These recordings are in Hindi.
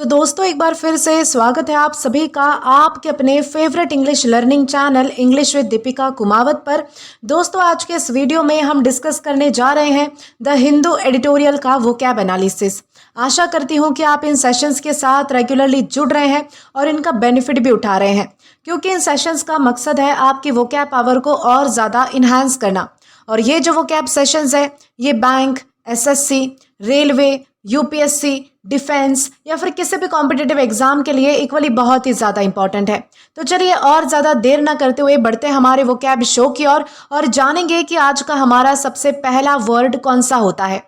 तो दोस्तों एक बार फिर से स्वागत है आप सभी का आपके अपने favourite English learning channel English with Deepika Kumawat पर। दोस्तों आज के इस वीडियो में हम डिस्कस करने जा रहे हैं द हिंदू एडिटोरियल का वोकैब एनालिसिस। आशा करती हूँ कि आप इन सेशंस के साथ रेगुलरली जुड़ रहे हैं और इनका बेनिफिट भी उठा रहे हैं, क्योंकि इन सेशंस का मकसद है आपकी वोकैब पावर को और ज़्यादा इन्हांस करना। और ये जो वोकैब सेशंस है ये bank, SSC, railway, UPSC, defence या फिर किसी भी कॉम्पिटिटिव एग्जाम के लिए इक्वली बहुत ही ज़्यादा इंपॉर्टेंट है। तो चलिए और ज़्यादा देर ना करते हुए बढ़ते हैं हमारे वोकैब शो की ओर और जानेंगे कि आज का हमारा सबसे पहला वर्ड कौन सा होता है।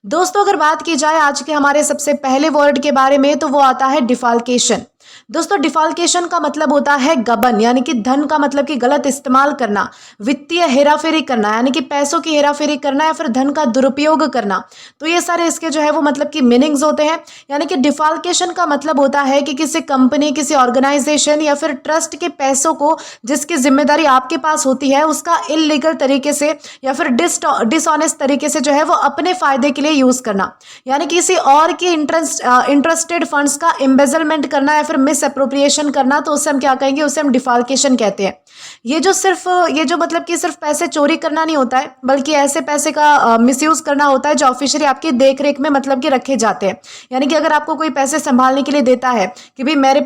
दोस्तों अगर बात की जाए आज के हमारे सबसे पहले वर्ड के बारे में तो वो आता है डिफाल्केशन। दोस्तों डिफाल्केशन का मतलब होता है गबन, यानी कि धन का मतलब कि गलत इस्तेमाल करना, वित्तीय हेराफेरी करना यानी कि पैसों की हेराफेरी करना या फिर धन का दुरुपयोग करना। तो ये सारे इसके जो है वो मतलब कि मीनिंग्स होते हैं। यानी कि डिफाल्केशन का मतलब होता है कि किसी कंपनी, किसी ऑर्गेनाइजेशन या फिर ट्रस्ट के पैसों को जिसकी जिम्मेदारी आपके पास होती है उसका इलीगल तरीके से या फिर डिसऑनेस्ट तरीके से जो है वो अपने फायदे के लिए यूज करना, यानी कि किसी और की इंटरेस्टेड फंड्स का एम्बेजलमेंट करना या फिर मिस अप्रोप्रिएशन करना, तो उसे हम क्या कहेंगे, उसे हम डिफाल्केशन कहते हैं। ये जो मतलब कि सिर्फ पैसे चोरी करना नहीं होता है, बल्कि ऐसे पैसे का मिसयूज करना होता है जो ऑफिशियली आपकी देखरेख में मतलब कि रखे जाते हैं। यानी कि अगर आपको कोई पैसे संभालने के लिए देता है कि भाई मेरे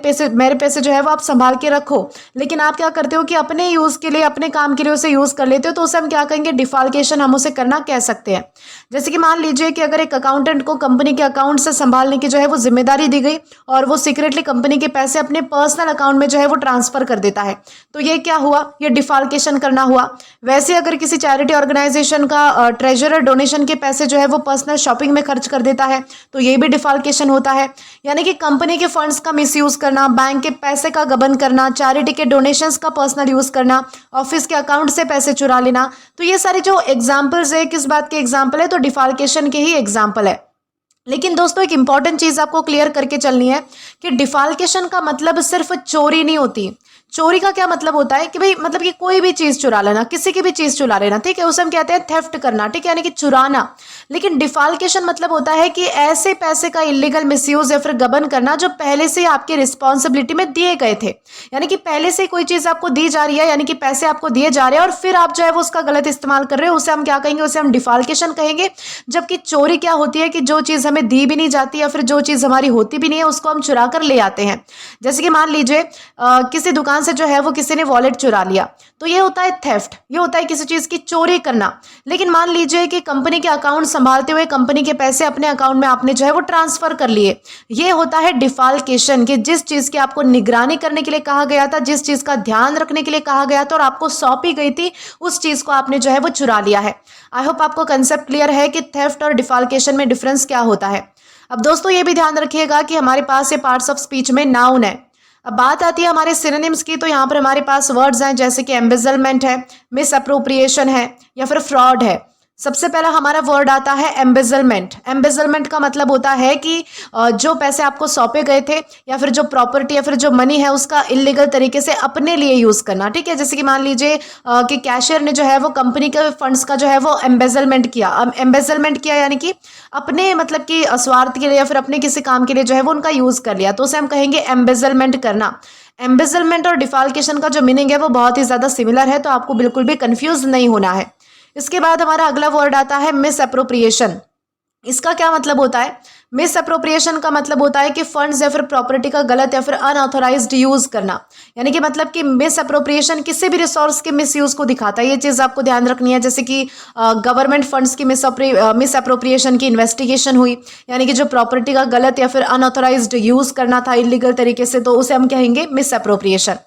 पैसे जो है वो आप संभाल के रखो, लेकिन आप क्या करते हो कि अपने यूज के लिए, अपने काम के लिए उसे यूज कर लेते हो, तो उसे हम क्या कहेंगे, डिफाल्केशन हम उसे करना कह सकते हैं। जैसे कि मान लीजिए कि अगर एक अकाउंटेंट को कंपनी के अकाउंट से संभालने की जो है वो जिम्मेदारी दी गई और वो सीक्रेटली कंपनी के पैसे अपने पर्सनल अकाउंट में जो है वो ट्रांसफर कर देता है, तो ये क्या हुआ, ये डिफाल्केशन करना हुआ। वैसे अगर किसी चैरिटी ऑर्गेनाइजेशन का ट्रेजरर डोनेशन के पैसे जो है वो पर्सनल शॉपिंग में खर्च कर देता है, तो ये भी डिफाल्केशन होता है। यानी कि कंपनी के फंड्स का मिसयूज करना, बैंक के पैसे का गबन करना, चैरिटी के डोनेशंस का पर्सनल यूज करना, ऑफिस के अकाउंट से पैसे चुरा लेना, तो ये सारे जो एग्जाम्पल्स है किस बात के एग्जाम्पल है, तो डिफाल्केशन के ही एग्जाम्पल है। लेकिन दोस्तों एक इंपॉर्टेंट चीज आपको क्लियर करके चलनी है कि डिफाल्केशन का मतलब सिर्फ चोरी नहीं होती। चोरी का क्या मतलब होता है कि भाई मतलब कि कोई भी चीज चुरा लेना, किसी की भी चीज चुरा लेना, ठीक है, उसे हम कहते हैं थेफ्ट करना, ठीक है, यानी कि चुराना। लेकिन डिफाल्केशन मतलब होता है कि ऐसे पैसे का इलीगल मिसयूज या फिर गबन करना जो पहले से आपकी रिस्पॉन्सिबिलिटी में दिए गए थे। यानी कि पहले से कोई चीज आपको दी जा रही है, यानी कि पैसे आपको दिए जा रहे हैं और फिर आप जो है वो उसका गलत इस्तेमाल कर रहे हो, उसे हम क्या कहेंगे, उसे हम डिफाल्केशन कहेंगे। जबकि चोरी क्या होती है कि जो चीज हमें दी भी नहीं जाती या फिर जो चीज हमारी होती भी नहीं है उसको हम चुरा कर ले आते हैं। जैसे कि मान लीजिए किसी दुकान से जो है वो किसी ने वॉलेट चुरा लिया, तो ये होता है थेफ्ट, ये होता है किसी चीज की चोरी करना। लेकिन मान लीजिए कि कंपनी के अकाउंट संभालते हुए कंपनी के पैसे अपने अकाउंट में आपने जो है वो ट्रांसफर कर लिए, ये होता है डिफाल्केशन, कि जिस चीज की आपको निगरानी करने के लिए कहा गया था, जिस चीज का ध्यान रखने के लिए कहा गया था और आपको सौंपी गई थी, उस चीज को आपने जो है वो चुरा लिया है। आई होप आपको कंसेप्ट क्लियर है कि थेफ्ट और डिफाल्केशन में डिफरेंस क्या होता है। अब दोस्तों ये भी ध्यान रखिएगा कि हमारे पास ये पार्ट्स ऑफ स्पीच में नाउन है। अब बात आती है हमारे सिनोनिम्स की, तो यहाँ पर हमारे पास वर्ड्स हैं जैसे कि एम्बेजलमेंट है, मिस अप्रोप्रिएशन है या फिर फ्रॉड है। सबसे पहला हमारा वर्ड आता है एम्बेजलमेंट। एम्बेजलमेंट का मतलब होता है कि जो पैसे आपको सौंपे गए थे या फिर जो प्रॉपर्टी या फिर जो मनी है उसका इलीगल तरीके से अपने लिए यूज करना, ठीक है। जैसे कि मान लीजिए कि कैशियर ने जो है वो कंपनी के फंड्स का जो है वो एम्बेजलमेंट किया। एम्बेजलमेंट किया यानी कि अपने मतलब कि स्वार्थ के लिए या फिर अपने किसी काम के लिए जो है वो उनका यूज कर लिया, तो उसे हम कहेंगे एम्बेजलमेंट करना। एम्बेजलमेंट और डिफाल्केशन का जो मीनिंग है वो बहुत ही ज्यादा सिमिलर है, तो आपको बिल्कुल भी कंफ्यूज नहीं होना है। इसके बाद हमारा अगला वर्ड आता है मिस अप्रोप्रिएशन। इसका क्या मतलब होता है, मिस अप्रोप्रिएशन का मतलब होता है कि फंड्स या फिर प्रॉपर्टी का गलत या फिर अनऑथोराइज्ड यूज करना। यानी कि मतलब कि मिस अप्रोप्रिएशन किसी भी रिसोर्स के मिस यूज को दिखाता है, ये चीज आपको ध्यान रखनी है। जैसे कि गवर्नमेंट फंड्स की मिस अप्रोप्रिएशन की इन्वेस्टिगेशन हुई, यानी कि जो प्रॉपर्टी का गलत या फिर अनऑथोराइज्ड यूज करना था इलीगल तरीके से, तो उसे हम कहेंगे मिस अप्रोप्रिएशन।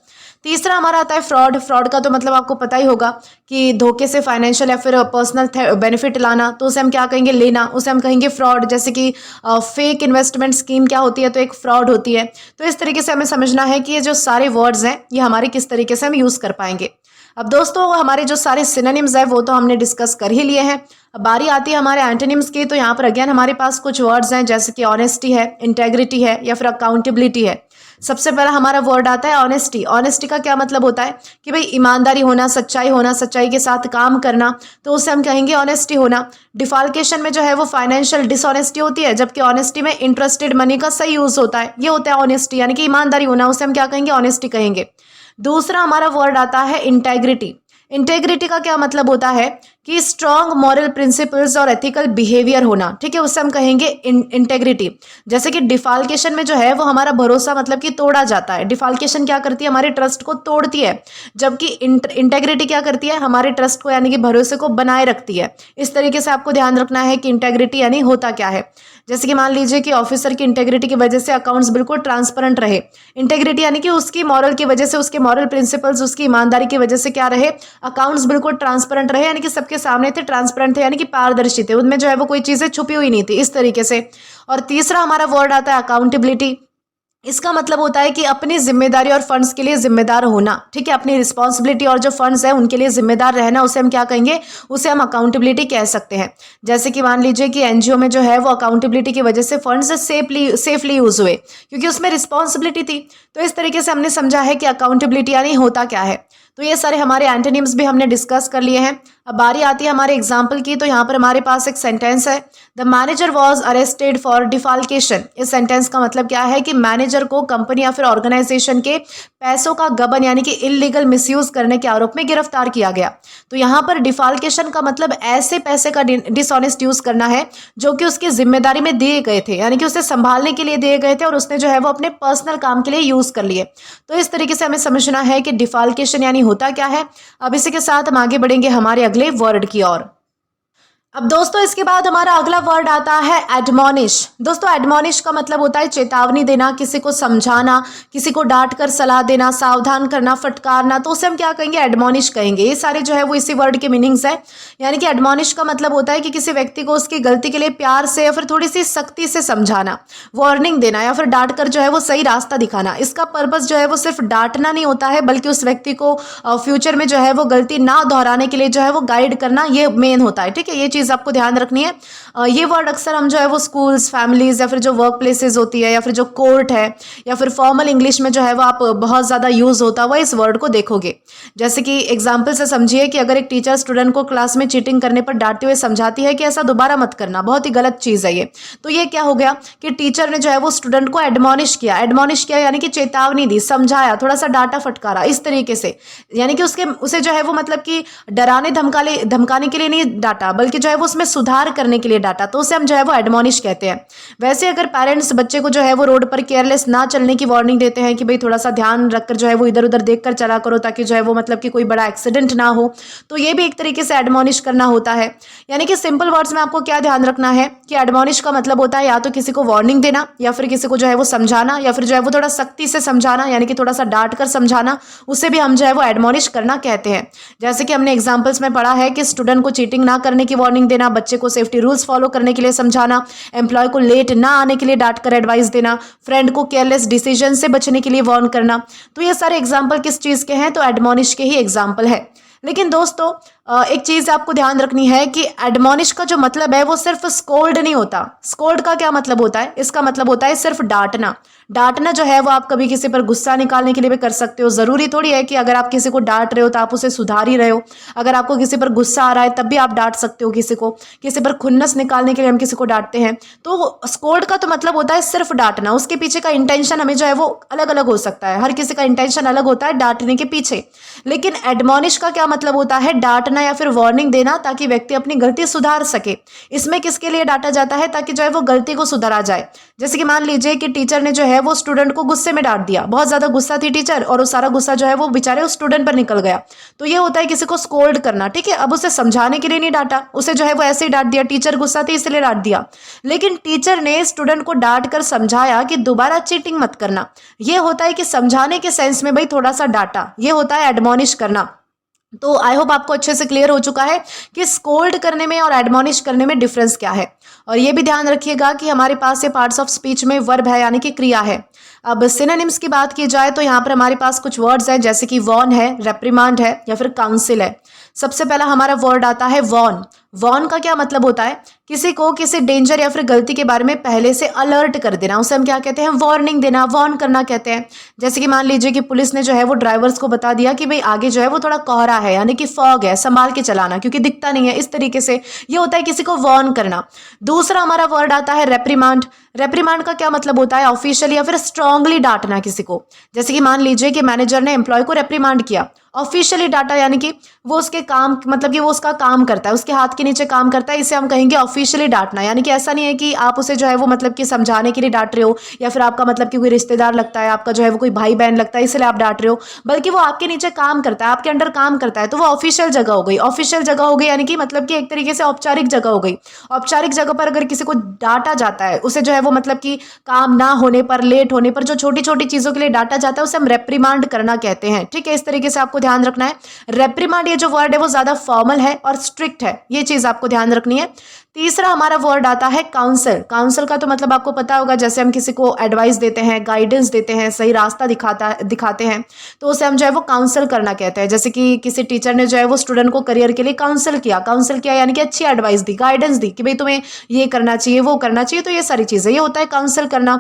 तीसरा हमारा आता है फ्रॉड। फ्रॉड का तो मतलब आपको पता ही होगा कि धोखे से फाइनेंशियल या फिर पर्सनल बेनिफिट लाना, तो उसे हम क्या कहेंगे, लेना, उसे हम कहेंगे फ्रॉड। जैसे कि फेक इन्वेस्टमेंट स्कीम क्या होती है, तो एक फ्रॉड होती है। तो इस तरीके से हमें समझना है कि ये जो सारे वर्ड्स हैं ये हमारे किस तरीके से हम यूज कर पाएंगे। अब दोस्तों हमारे जो सारे सिनोनिम्स है वो तो हमने डिस्कस कर ही लिए हैं। अब बारी आती है हमारे एंटोनिम्स की, तो यहाँ पर अगेन हमारे पास कुछ वर्ड्स हैं जैसे कि ऑनेस्टी है, इंटेग्रिटी है या फिर अकाउंटेबिलिटी है। सबसे पहला हमारा वर्ड आता है ऑनेस्टी। ऑनेस्टी का क्या मतलब होता है कि भाई ईमानदारी होना, सच्चाई के साथ काम करना, तो उसे हम कहेंगे ऑनेस्टी होना। डिफाल्केशन में जो है वो फाइनेंशियल डिसऑनेस्टी होती है, जबकि ऑनेस्टी में इंटरेस्टेड मनी का सही यूज होता है, ये होता है ऑनेस्टी, यानी कि ईमानदारी होना, उसे हम क्या कहेंगे, ऑनेस्टी कहेंगे। दूसरा हमारा वर्ड आता है इंटेग्रिटी। इंटेग्रिटी का क्या मतलब होता है कि स्ट्रॉन्ग मॉरल प्रिंसिपल्स और एथिकल बिहेवियर होना, ठीक है, उससे हम कहेंगे इंटेग्रिटी। जैसे कि डिफाल्केशन में जो है वो हमारा भरोसा मतलब कि तोड़ा जाता है। डिफाल्केशन क्या करती है, हमारे ट्रस्ट को तोड़ती है, जबकि इंटेग्रिटी क्या करती है, हमारे ट्रस्ट को यानी कि भरोसे को बनाए रखती है। इस तरीके से आपको ध्यान रखना है कि इंटेग्रिटी यानी होता क्या है। जैसे कि मान लीजिए कि ऑफिसर की इंटेग्रिटी की वजह से अकाउंट्स बिल्कुल ट्रांसपेरेंट रहे। इंटेग्रिटी यानी कि उसकी मॉरल की वजह से, उसके मॉरल प्रिंसिपल्स, उसकी ईमानदारी की वजह से क्या रहे, अकाउंट्स बिल्कुल ट्रांसपेरेंट रहे, यानी कि सबके सामने थे, ट्रांसपेरेंट थे, यानी कि पारदर्शी थे, उनमें जो है वो कोई चीजें छुपी हुई नहीं थी, इस तरीके से। और तीसरा हमारा वर्ड आता है अकाउंटेबिलिटी। इसका मतलब होता है कि अपनी जिम्मेदारी और फंड्स के लिए जिम्मेदार होना, ठीक है, अपनी रिस्पॉन्सिबिलिटी और जो फंड्स है उनके लिए जिम्मेदार रहना, उसे हम क्या कहेंगे, उसे हम अकाउंटेबिलिटी कह सकते हैं। जैसे कि मान लीजिए कि एनजीओ में जो है वो अकाउंटेबिलिटी की वजह से फंड्स सेफली यूज हुए क्योंकि उसमें रिस्पॉन्सिबिलिटी थी। तो इस तरीके से हमने समझा है कि अकाउंटेबिलिटी यानी होता क्या है। तो ये सारे हमारे एंटोनिम्स भी हमने डिस्कस कर लिए हैं। अब बारी आती है हमारे एग्जाम्पल की, तो यहाँ पर हमारे पास एक सेंटेंस है, the manager was arrested for defalcation. इस सेंटेंस का मतलब क्या है कि मैनेजर को कंपनी या फिर ऑर्गेनाइजेशन के पैसों का गबन यानी कि इलीगल मिसयूज करने के आरोप में गिरफ्तार किया गया। तो यहाँ पर डिफाल्केशन का मतलब ऐसे पैसे का डिसऑनेस्ट यूज करना है जो कि उसकी जिम्मेदारी में दिए गए थे, यानी कि उसे संभालने के लिए दिए गए थे और उसने जो है वो अपने पर्सनल काम के लिए यूज कर लिए। तो इस तरीके से हमें समझना है कि डिफाल्केशन यानी होता क्या है। अब इसी के साथ हम आगे बढ़ेंगे हमारे अगले वर्ड की ओर। अब दोस्तों इसके बाद हमारा अगला वर्ड आता है एडमोनिश। दोस्तों एडमोनिश का मतलब होता है चेतावनी देना, किसी को समझाना, किसी को डांट कर सलाह देना, सावधान करना, फटकारना, तो उसे हम क्या कहेंगे, एडमोनिश कहेंगे। ये सारे जो है वो इसी वर्ड के मीनिंग्स है। यानी कि एडमोनिश का मतलब होता है कि किसी व्यक्ति को उसकी गलती के लिए प्यार से या फिर थोड़ी सी सख्ती से समझाना, वार्निंग देना या फिर डांट कर जो है वो सही रास्ता दिखाना। इसका पर्पस जो है वो सिर्फ डांटना नहीं होता है, बल्कि उस व्यक्ति को फ्यूचर में जो है वो गलती ना दोहराने के लिए जो है वो गाइड करना, ये मेन होता है, ठीक है, ये चीज आपको ध्यान रखनी है। ये वर्ड अक्सर हम जो है वो स्कूल्स, फैमिलीज या फिर जो वर्क प्लेसेस होती है या फिर जो कोर्ट है या फिर फॉर्मल इंग्लिश में जो है वो आप बहुत ज्यादा यूज होता हुआ इस वर्ड को देखोगे। जैसे कि एग्जाम्पल से समझिए कि अगर एक टीचर स्टूडेंट को क्लास में चीटिंग करने पर डांटते हुए समझाती है कि ऐसा दोबारा मत करना, बहुत ही गलत चीज है ये, तो ये क्या हो गया कि टीचर ने जो है वो स्टूडेंट को एडमोनिश किया यानी कि चेतावनी दी, समझाया, थोड़ा सा डांटा फटकारा, इस तरीके से, यानी कि उसे जो है वो मतलब कि डराने धमकाने के लिए नहीं डांटा, बल्कि जो है वो उसमें सुधार करने के लिए डांटा, तो उसे हम जो है वो एडमोनिश कहते हैं। वैसे अगर पेरेंट्स बच्चे को जो है वो रोड पर केयरलेस ना चलने की वार्निंग देते हैं कि भाई थोड़ा सा ध्यान रखकर जो है वो इधर उधर देखकर चला करो ताकि जो है वो मतलब कि कोई बड़ा एक्सीडेंट ना हो, तो ये भी एक तरीके से एडमोनिश करना होता है। यानी कि सिंपल वर्ड्स में आपको क्या ध्यान रखना है कि एडमोनिश का मतलब होता है या तो किसी को वार्निंग देना या फिर किसी को जो है वो समझाना या फिर जो है वो थोड़ा सख्ती से समझाना, यानी कि थोड़ा सा डांट कर समझाना, उसे भी हम जो है वो एडमोनिश करना कहते हैं। जैसे कि हमने एग्जाम्पल्स में पढ़ा है कि स्टूडेंट को चीटिंग ना करने की वार्निंग देना, बच्चे को सेफ्टी रूल्स फॉलो करने के लिए समझाना, एम्प्लॉय को लेट ना आने के लिए डांट कर एडवाइस देना, फ्रेंड को केयरलेस डिसीजन से बचने के लिए वार्न करना। तो ये सारे एग्जाम्पल किस चीज के हैं, तो एडमोनिश के ही एग्जाम्पल है। लेकिन दोस्तों एक चीज आपको ध्यान रखनी है कि एडमोनिश का जो मतलब है वो सिर्फ स्कोल्ड नहीं होता। स्कोल्ड का क्या मतलब होता है, इसका मतलब होता है सिर्फ डांटना। डांटना जो है वो आप कभी किसी पर गुस्सा निकालने के लिए भी कर सकते हो। जरूरी थोड़ी है कि अगर आप किसी को डांट रहे हो तो आप उसे सुधार ही रहे हो। अगर आपको किसी पर गुस्सा आ रहा है तब भी आप डांट सकते हो किसी को। किसी पर खुन्नस निकालने के लिए हम किसी को डांटते हैं। तो स्कोल्ड का तो मतलब होता है सिर्फ डांटना। उसके पीछे का इंटेंशन हमें जो है वो अलग अलग हो सकता है, हर किसी का इंटेंशन अलग होता है डांटने के पीछे। लेकिन एडमोनिश का क्या मतलब होता है, डांटना या फिर वार्निंग देना ताकि व्यक्ति अपनी गलती सुधार सके। इसमें किसके लिए डांटा जाता है, ताकि जो है वो गलती को सुधारा जाए। जैसे कि मान लीजिए कि टीचर ने जो है वो स्टूडेंट को गुस्से में डांट दिया, बहुत ज्यादा गुस्सा थी टीचर और वो सारा गुस्सा जो है वो बेचारे उस स्टूडेंट पर निकल गया, तो ये होता है किसी को स्कोल्ड करना। ठीक है, अब उसे समझाने के लिए नहीं डांटा, उसे जो है वो ऐसे ही डांट दिया, टीचर गुस्सा थी इसलिए डांट दिया। लेकिन टीचर ने स्टूडेंट को डांट कर समझाया कि दोबारा चीटिंग मत करना। ये होता है कि समझाने के सेंस में भाई थोड़ा सा डांटा, ये होता है एडमोनिश करना। तो आई होप आपको अच्छे से क्लियर हो चुका है कि स्कोल्ड करने में और एडमोनिश करने में डिफरेंस क्या है। और ये भी ध्यान रखिएगा कि हमारे पास ये पार्ट्स ऑफ स्पीच में वर्ब है यानी कि क्रिया है। अब सिनोनिम्स की बात की जाए तो यहाँ पर हमारे पास कुछ वर्ड्स हैं जैसे कि वॉर्न है, रेप्रिमांड है या फिर काउंसिल है। सबसे पहला हमारा वर्ड आता है वॉर्न। वॉर्न का क्या मतलब होता है? किसी को किसी डेंजर या फिर गलती के बारे में पहले से अलर्ट कर देना, उसे हम क्या कहते हैं? वार्निंग देना, वार्न करना कहते हैं। जैसे कि मान लीजिए कि पुलिस ने जो है वो ड्राइवर्स को बता दिया कि भाई आगे जो है वो थोड़ा कोहरा है, यानी कि फॉग है, संभाल के चलाना क्योंकि दिखता नहीं है, इस तरीके से ये होता है किसी को वार्न करना। दूसरा हमारा वर्ड आता है रेप्रीमांड। रेप्रीमांड का क्या मतलब होता है? ऑफिशियली या फिर स्ट्रांगली डांटना किसी को। जैसे कि मान लीजिए कि मैनेजर ने एम्प्लॉय को रेप्रीमांड किया, ऑफिशियली डाटा, यानी कि वो उसके काम, मतलब कि वो उसका काम करता है, उसके हाथ के नीचे काम करता है, इसे हम कहेंगे ऑफिशियली डांटना। यानी कि ऐसा नहीं है कि आप उसे जो है वो मतलब कि समझाने के लिए डांट रहे हो, या फिर आपका मतलब कि कोई रिश्तेदार लगता है, आपका जो है वो कोई भाई बहन लगता है इसलिए आप डांट रहे हो, बल्कि वो आपके नीचे काम करता है, आपके अंडर काम करता है, तो वो ऑफिशियल जगह हो गई। ऑफिशियल जगह हो गई यानी कि मतलब कि एक तरीके से औपचारिक जगह हो गई। औपचारिक जगह पर अगर किसी को डांटा जाता है, उसे जो है वो मतलब कि काम ना होने पर, लेट होने पर, जो छोटी छोटी चीजों के लिए डांटा जाता है उसे हम रेप्रीमांड करना कहते हैं। ठीक है, इस तरीके से आपको ध्यान रखना है। रेप्रीमांड ये जो वर्ड है वो ज्यादा फॉर्मल है और स्ट्रिक्ट है, ये चीज आपको ध्यान रखनी है। तीसरा हमारा वर्ड आता है काउंसल। काउंसल का तो मतलब आपको पता होगा, जैसे हम किसी को एडवाइस देते हैं, गाइडेंस देते हैं, सही रास्ता दिखाते हैं, तो उसे हम जो है वो काउंसल करना कहते हैं। जैसे कि किसी टीचर ने जो है वो स्टूडेंट को करियर के लिए काउंसल किया यानी कि अच्छी एडवाइस दी, गाइडेंस दी कि भाई तुम्हें ये करना चाहिए, वो करना चाहिए, तो ये सारी चीजें, ये होता है काउंसल करना।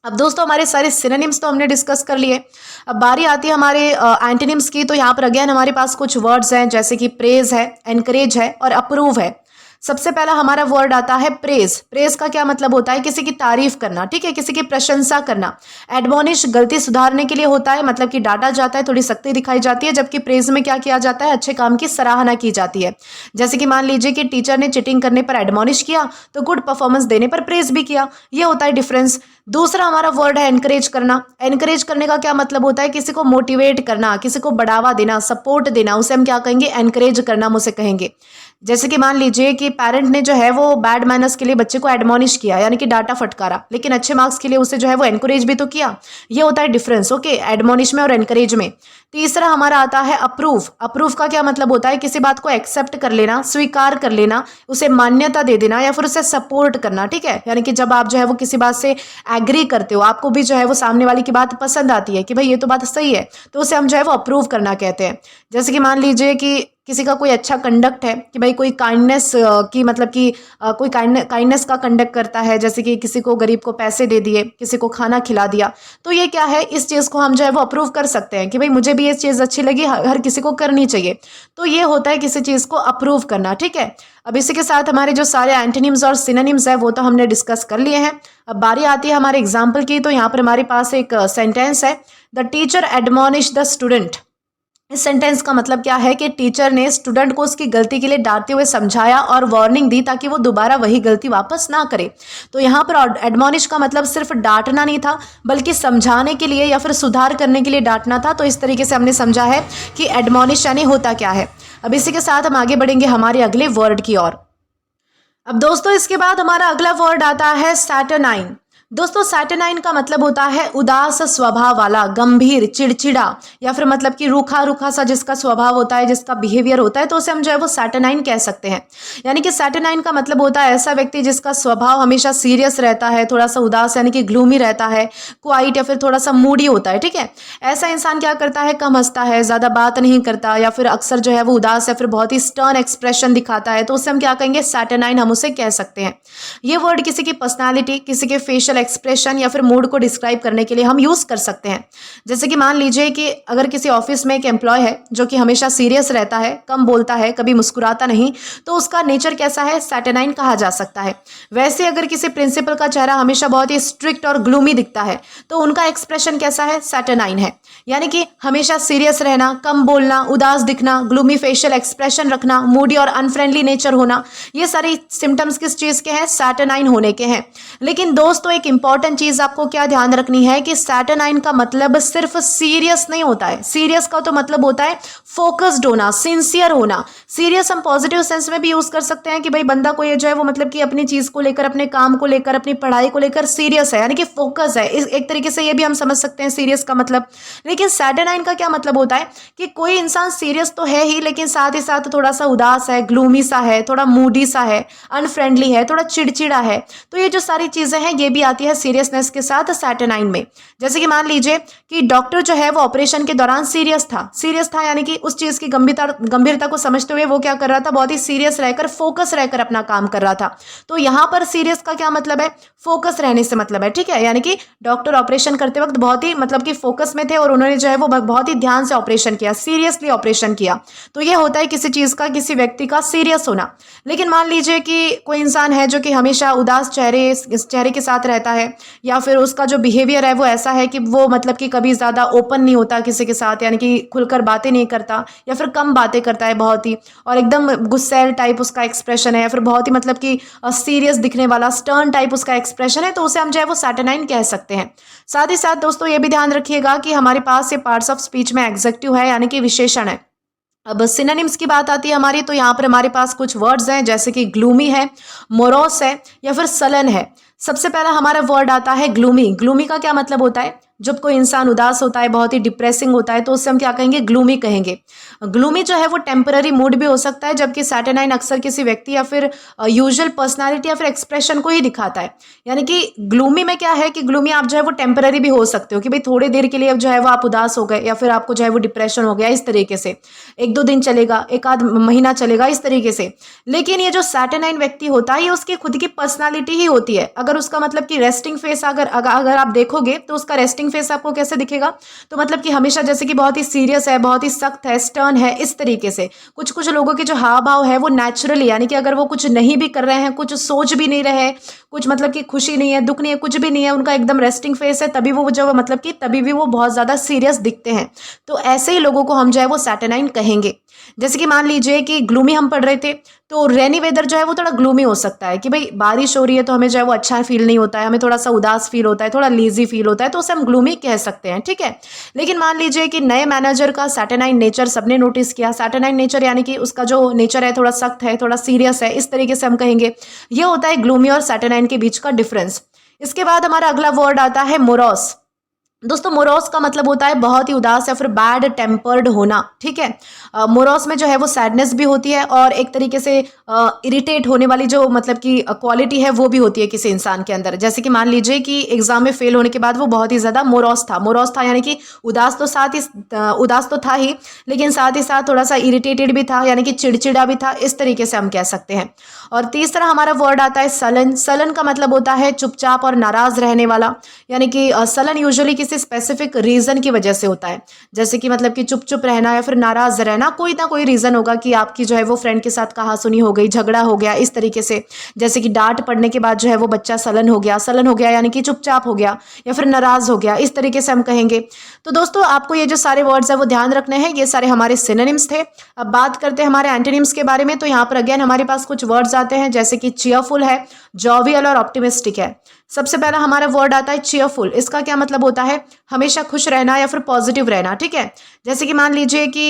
अब दोस्तों हमारे सारे सिनोनिम्स तो हमने डिस्कस कर लिए, अब बारी आती है हमारे एंटोनिम्स की। तो यहाँ पर अगेन हमारे पास कुछ वर्ड्स हैं, जैसे कि प्रेज है, एनकरेज है और अप्रूव है। सबसे पहला हमारा वर्ड आता है प्रेज। प्रेज का क्या मतलब होता है? किसी की तारीफ करना, ठीक है, किसी की प्रशंसा करना। एडमोनिश गलती सुधारने के लिए होता है, मतलब कि डांटा जाता है, थोड़ी सख्ती दिखाई जाती है, जबकि प्रेज में क्या किया जाता है? अच्छे काम की सराहना की जाती है। जैसे कि मान लीजिए कि टीचर ने चीटिंग करने पर एडमोनिश किया, तो गुड परफॉर्मेंस देने पर प्रेज भी किया, ये होता है डिफरेंस। दूसरा हमारा वर्ड है एनकरेज करना। एनकरेज करने का क्या मतलब होता है? किसी को मोटिवेट करना, किसी को बढ़ावा देना, सपोर्ट देना, उसे हम क्या कहेंगे? एनकरेज करना हम उसे कहेंगे। जैसे कि मान लीजिए कि पेरेंट ने जो है वो बैड मैनर्स के लिए बच्चे को एडमोनिश किया, यानी कि डांटा फटकारा, लेकिन अच्छे मार्क्स के लिए उसे जो है वो एनकरेज भी तो किया, ये होता है डिफरेंस। ओके, एडमोनिश में और एनकरेज में। तीसरा हमारा आता है अप्रूव। अप्रूव का क्या मतलब होता है? किसी बात को एक्सेप्ट कर लेना, स्वीकार कर लेना, उसे मान्यता दे देना या फिर उसे सपोर्ट करना। ठीक है, यानी कि जब आप जो है वो किसी बात से एग्री करते हो, आपको भी जो है वो सामने वाले की बात पसंद आती है कि भाई ये तो बात सही है, तो उसे हम जो है वो अप्रूव करना कहते हैं। जैसे कि मान लीजिए कि किसी का कोई अच्छा कंडक्ट है, कि भाई कोई काइंडनेस की, मतलब कि कोई काइंडनेस का कंडक्ट करता है, जैसे कि किसी को गरीब को पैसे दे दिए, किसी को खाना खिला दिया, तो ये क्या है? इस चीज़ को हम जो है वो अप्रूव कर सकते हैं कि भाई मुझे भी ये चीज़ अच्छी लगी, हर किसी को करनी चाहिए, तो ये होता है किसी चीज़ को अप्रूव करना। ठीक है, अब इसी के साथ हमारे जो सारे एंटोनिम्स और सिनोनिम्स है वो तो हमने डिस्कस कर लिए हैं। अब बारी आती है हमारे एग्जाम्पल की। तो यहाँ पर हमारे पास एक सेंटेंस है, the teacher admonish the student. इस सेंटेंस का मतलब क्या है कि टीचर ने स्टूडेंट को उसकी गलती के लिए डांटते हुए समझाया और वार्निंग दी ताकि वो दोबारा वही गलती वापस ना करे। तो यहाँ पर एडमोनिश का मतलब सिर्फ डांटना नहीं था, बल्कि समझाने के लिए या फिर सुधार करने के लिए डांटना था। तो इस तरीके से हमने समझा है कि एडमोनिश यानी होता क्या है। अब इसी के साथ हम आगे बढ़ेंगे हमारे अगले वर्ड की ओर। अब दोस्तों इसके बाद हमारा अगला वर्ड आता है सैटरनाइन। दोस्तों सैटरनाइन का मतलब होता है उदास स्वभाव वाला, गंभीर, चिड़चिड़ा, या फिर मतलब कि रूखा रूखा सा जिसका स्वभाव होता है, जिसका बिहेवियर होता है, तो उसे हम जो है वो सैटरनाइन कह सकते हैं। यानी कि सैटरनाइन का मतलब होता है ऐसा व्यक्ति जिसका स्वभाव हमेशा सीरियस रहता है, थोड़ा सा उदास यानी कि ग्लूमी रहता है, क्वाइट या फिर थोड़ा सा मूडी होता है। ठीक है, ऐसा इंसान क्या करता है? कम हंसता है, ज़्यादा बात नहीं करता, या फिर अक्सर जो है वो उदास या फिर बहुत ही स्टर्न एक्सप्रेशन दिखाता है, तो उसे हम क्या कहेंगे? सैटरनाइन हम उसे कह सकते हैं। ये वर्ड किसी की पर्सनैलिटी, किसी के फेशियल एक्सप्रेशन या फिर मूड को डिस्क्राइब करने के लिए हम यूज कर सकते हैं। जैसे कि मान लीजिए कि अगर किसी ऑफिस में एक एम्प्लॉय है जो कि हमेशा सीरियस रहता है, कम बोलता है, कभी मुस्कुराता नहीं, तो उसका नेचर कैसा है? सैटरनाइन कहा जा सकता है। वैसे अगर किसी प्रिंसिपल का चेहरा हमेशा बहुत ही स्ट्रिक्ट और ग्लूमी दिखता है, तो उनका एक्सप्रेशन कैसा है? सैटरनाइन है। यानी कि हमेशा सीरियस रहना, कम बोलना, उदास दिखना, ग्लूमी फेशियल एक्सप्रेशन रखना, मूडी और अनफ्रेंडली नेचर होना, ये सारी सिम्टम्स किस चीज के हैं? सैटरनाइन होने के हैं। लेकिन दोस्तों एक इंपॉर्टेंट चीज आपको क्या ध्यान रखनी है कि सैटरनाइन का मतलब सिर्फ सीरियस नहीं होता है। सीरियस का तो मतलब होता है फोकस्ड होना, सिंसियर होना। सीरियस हम पॉजिटिव सेंस में भी यूज कर सकते हैं कि भाई बंदा को ये जो है वो मतलब कि अपनी चीज को लेकर, अपने काम को लेकर, अपनी पढ़ाई को लेकर सीरियस है, यानी कि फोकस है। एक तरीके से ये भी हम समझ सकते हैं सीरियस का मतलब। लेकिन सैटरनाइन का क्या मतलब होता है कि कोई इंसान सीरियस तो है ही, लेकिन साथ ही साथ थोड़ा सा उदास है, ग्लूमी सा है, थोड़ा मूडी सा है, अनफ्रेंडली है, थोड़ा चिड़चिड़ा है। तो ये जो सारी चीजें हैं ये भी आती आती है सीरियसनेस के साथ सैटरनाइन में। जैसे कि मान लीजिए कि डॉक्टर जो है वो ऑपरेशन के दौरान सीरियस था यानी कि उस चीज़ की गंभीरता को समझते हुए वो क्या कर रहा था, बहुत ही सीरियस रहकर, फोकस रहकर अपना काम कर रहा था। तो यहाँ पर सीरियस का क्या मतलब है, फोकस रहने से मतलब है, ठीक है। यानी कि डॉक्टर ऑपरेशन करते वक्त बहुत ही मतलब कि फोकस में थे और उन्होंने जो है वो बहुत ही ध्यान से ऑपरेशन किया, सीरियसली ऑपरेशन किया। तो ये होता है किसी चीज़ का, किसी व्यक्ति का सीरियस होना। लेकिन मान लीजिए कि कोई इंसान है जो कि हमेशा उदास चेहरे के साथ रहता है, या फिर उसका जो बिहेवियर है वो ऐसा है कि वो मतलब कि कभी ज़्यादा ओपन नहीं होता किसी के साथ, यानी कि खुलकर बातें नहीं करता, या फिर कम बातें करता है बहुत ही, और एकदम गुस्सैल टाइप उसका एक्सप्रेशन है, या फिर बहुत ही मतलब कि सीरियस दिखने वाला स्टर्न टाइप उसका एक्सप्रेशन है, तो उसे हम जो है वो सैटरनाइन कह सकते हैं। साथ ही साथ दोस्तों ये भी ध्यान रखिएगा कि हमारे पास ये पार्ट्स ऑफ स्पीच में एग्जेक्टिव है, यानी कि विशेषण है। अब सिनोनिम्स की बात आती है हमारी, तो यहाँ पर हमारे पास कुछ वर्ड्स हैं, जैसे कि ग्लूमी है, मोरोस है, या फिर सलन है। सबसे पहला हमारा वर्ड आता है ग्लूमी। ग्लूमी का क्या मतलब होता है, जब कोई इंसान उदास होता है, बहुत ही डिप्रेसिंग होता है, तो उससे हम क्या कहेंगे, ग्लूमी कहेंगे। ग्लूमी जो है वो टेम्पररी मूड भी हो सकता है, जबकि सैटरनाइन अक्सर किसी व्यक्ति या फिर यूजुअल पर्सनालिटी या फिर एक्सप्रेशन को ही दिखाता है। यानी कि ग्लूमी में क्या है कि ग्लूमी आप जो है वो टेम्पररी भी हो सकते हो, कि भाई थोड़ी देर के लिए अब जो है वो आप उदास हो गए, या फिर आपको जो है वो डिप्रेशन हो गया, इस तरीके से 1-2 दिन चलेगा, 1 आध महीना चलेगा, इस तरीके से। लेकिन ये जो सैटरनाइन व्यक्ति होता है ये उसकी खुद की पर्सनालिटी ही होती है। अगर उसका मतलब कि रेस्टिंग फेस अगर आप देखोगे तो उसका रेस्टिंग फेस आपको कैसे दिखेगा, तो मतलब कि हमेशा जैसे कि बहुत ही सीरियस है, बहुत ही सख्त है, स्टर्न है, इस तरीके से। कुछ कुछ लोगों के जो हाव भाव है वो नेचुरली, यानी कि अगर वो कुछ नहीं भी कर रहे हैं, कुछ सोच भी नहीं रहे, कुछ मतलब कि खुशी नहीं है, दुख नहीं है, कुछ भी नहीं है, उनका एकदम रेस्टिंग फेस है, तभी वो जो मतलब कि तभी भी वो बहुत ज़्यादा सीरियस दिखते हैं। तो ऐसे ही लोगों को हम जो है वो सैटरनाइन कहेंगे। जैसे कि मान लीजिए कि ग्लूमी हम पढ़ रहे थे, तो रेनी वेदर जो है वो थोड़ा ग्लूमी हो सकता है, कि भाई बारिश हो रही है तो हमें जो है वो अच्छा फील नहीं होता है, हमें थोड़ा सा उदास फील होता है, थोड़ा लेजी फील होता है, तो उसे हम ग्लूमी कह सकते हैं, ठीक है। लेकिन मान लीजिए कि नए मैनेजर का सैटरनाइन नेचर सबने नोटिस किया। सैटरनाइन नेचर यानी कि उसका जो नेचर है थोड़ा सख्त है, थोड़ा सीरियस है, इस तरीके से हम कहेंगे। ये होता है ग्लूमी और सैटरनाइन के बीच का डिफरेंस। इसके बाद हमारा अगला वर्ड आता है मोरॉस। दोस्तों मोरॉस का मतलब होता है बहुत ही उदास या फिर बैड टेम्पर्ड होना, ठीक है। मोरॉस में जो है वो सैडनेस भी होती है, और एक तरीके से इरिटेट होने वाली जो मतलब कि क्वालिटी है वो भी होती है किसी इंसान के अंदर। जैसे कि मान लीजिए कि एग्जाम में फेल होने के बाद वो बहुत ही ज़्यादा मोरॉस था, यानी कि उदास तो था ही, लेकिन साथ ही साथ थोड़ा सा इरिटेटेड भी था, यानी कि चिड़चिड़ा भी था, इस तरीके से हम कह सकते हैं। और तीसरा हमारा वर्ड आता है सलन। सलन का मतलब होता है चुपचाप और नाराज रहने वाला, यानी कि सलन यूजुअली किसी स्पेसिफिक रीजन की वजह से होता है। जैसे कि मतलब कि चुप चुप रहना या फिर नाराज रहना, कोई ना कोई रीजन होगा कि आपकी जो है वो फ्रेंड के साथ कहासुनी हो गई, झगड़ा हो गया, इस तरीके से। जैसे कि डांट पड़ने के बाद जो है वो बच्चा सलन हो गया यानी कि चुपचाप हो गया या फिर नाराज हो गया, इस तरीके से हम कहेंगे। तो दोस्तों आपको ये जो सारे वर्ड्स है वो ध्यान रखने हैं। ये सारे हमारे सिनोनिम्स थे। अब बात करते हैं हमारे एंटोनिम्स के बारे में। तो यहाँ पर अगेन हमारे पास कुछ वर्ड्स आते हैं, जैसे कि चीयरफुल है, जॉवियल और ऑप्टिमिस्टिक है। सबसे पहला हमारा वर्ड आता है चीयरफुल। इसका क्या मतलब होता है, हमेशा खुश रहना या फिर पॉजिटिव रहना, ठीक है। जैसे कि मान लीजिए कि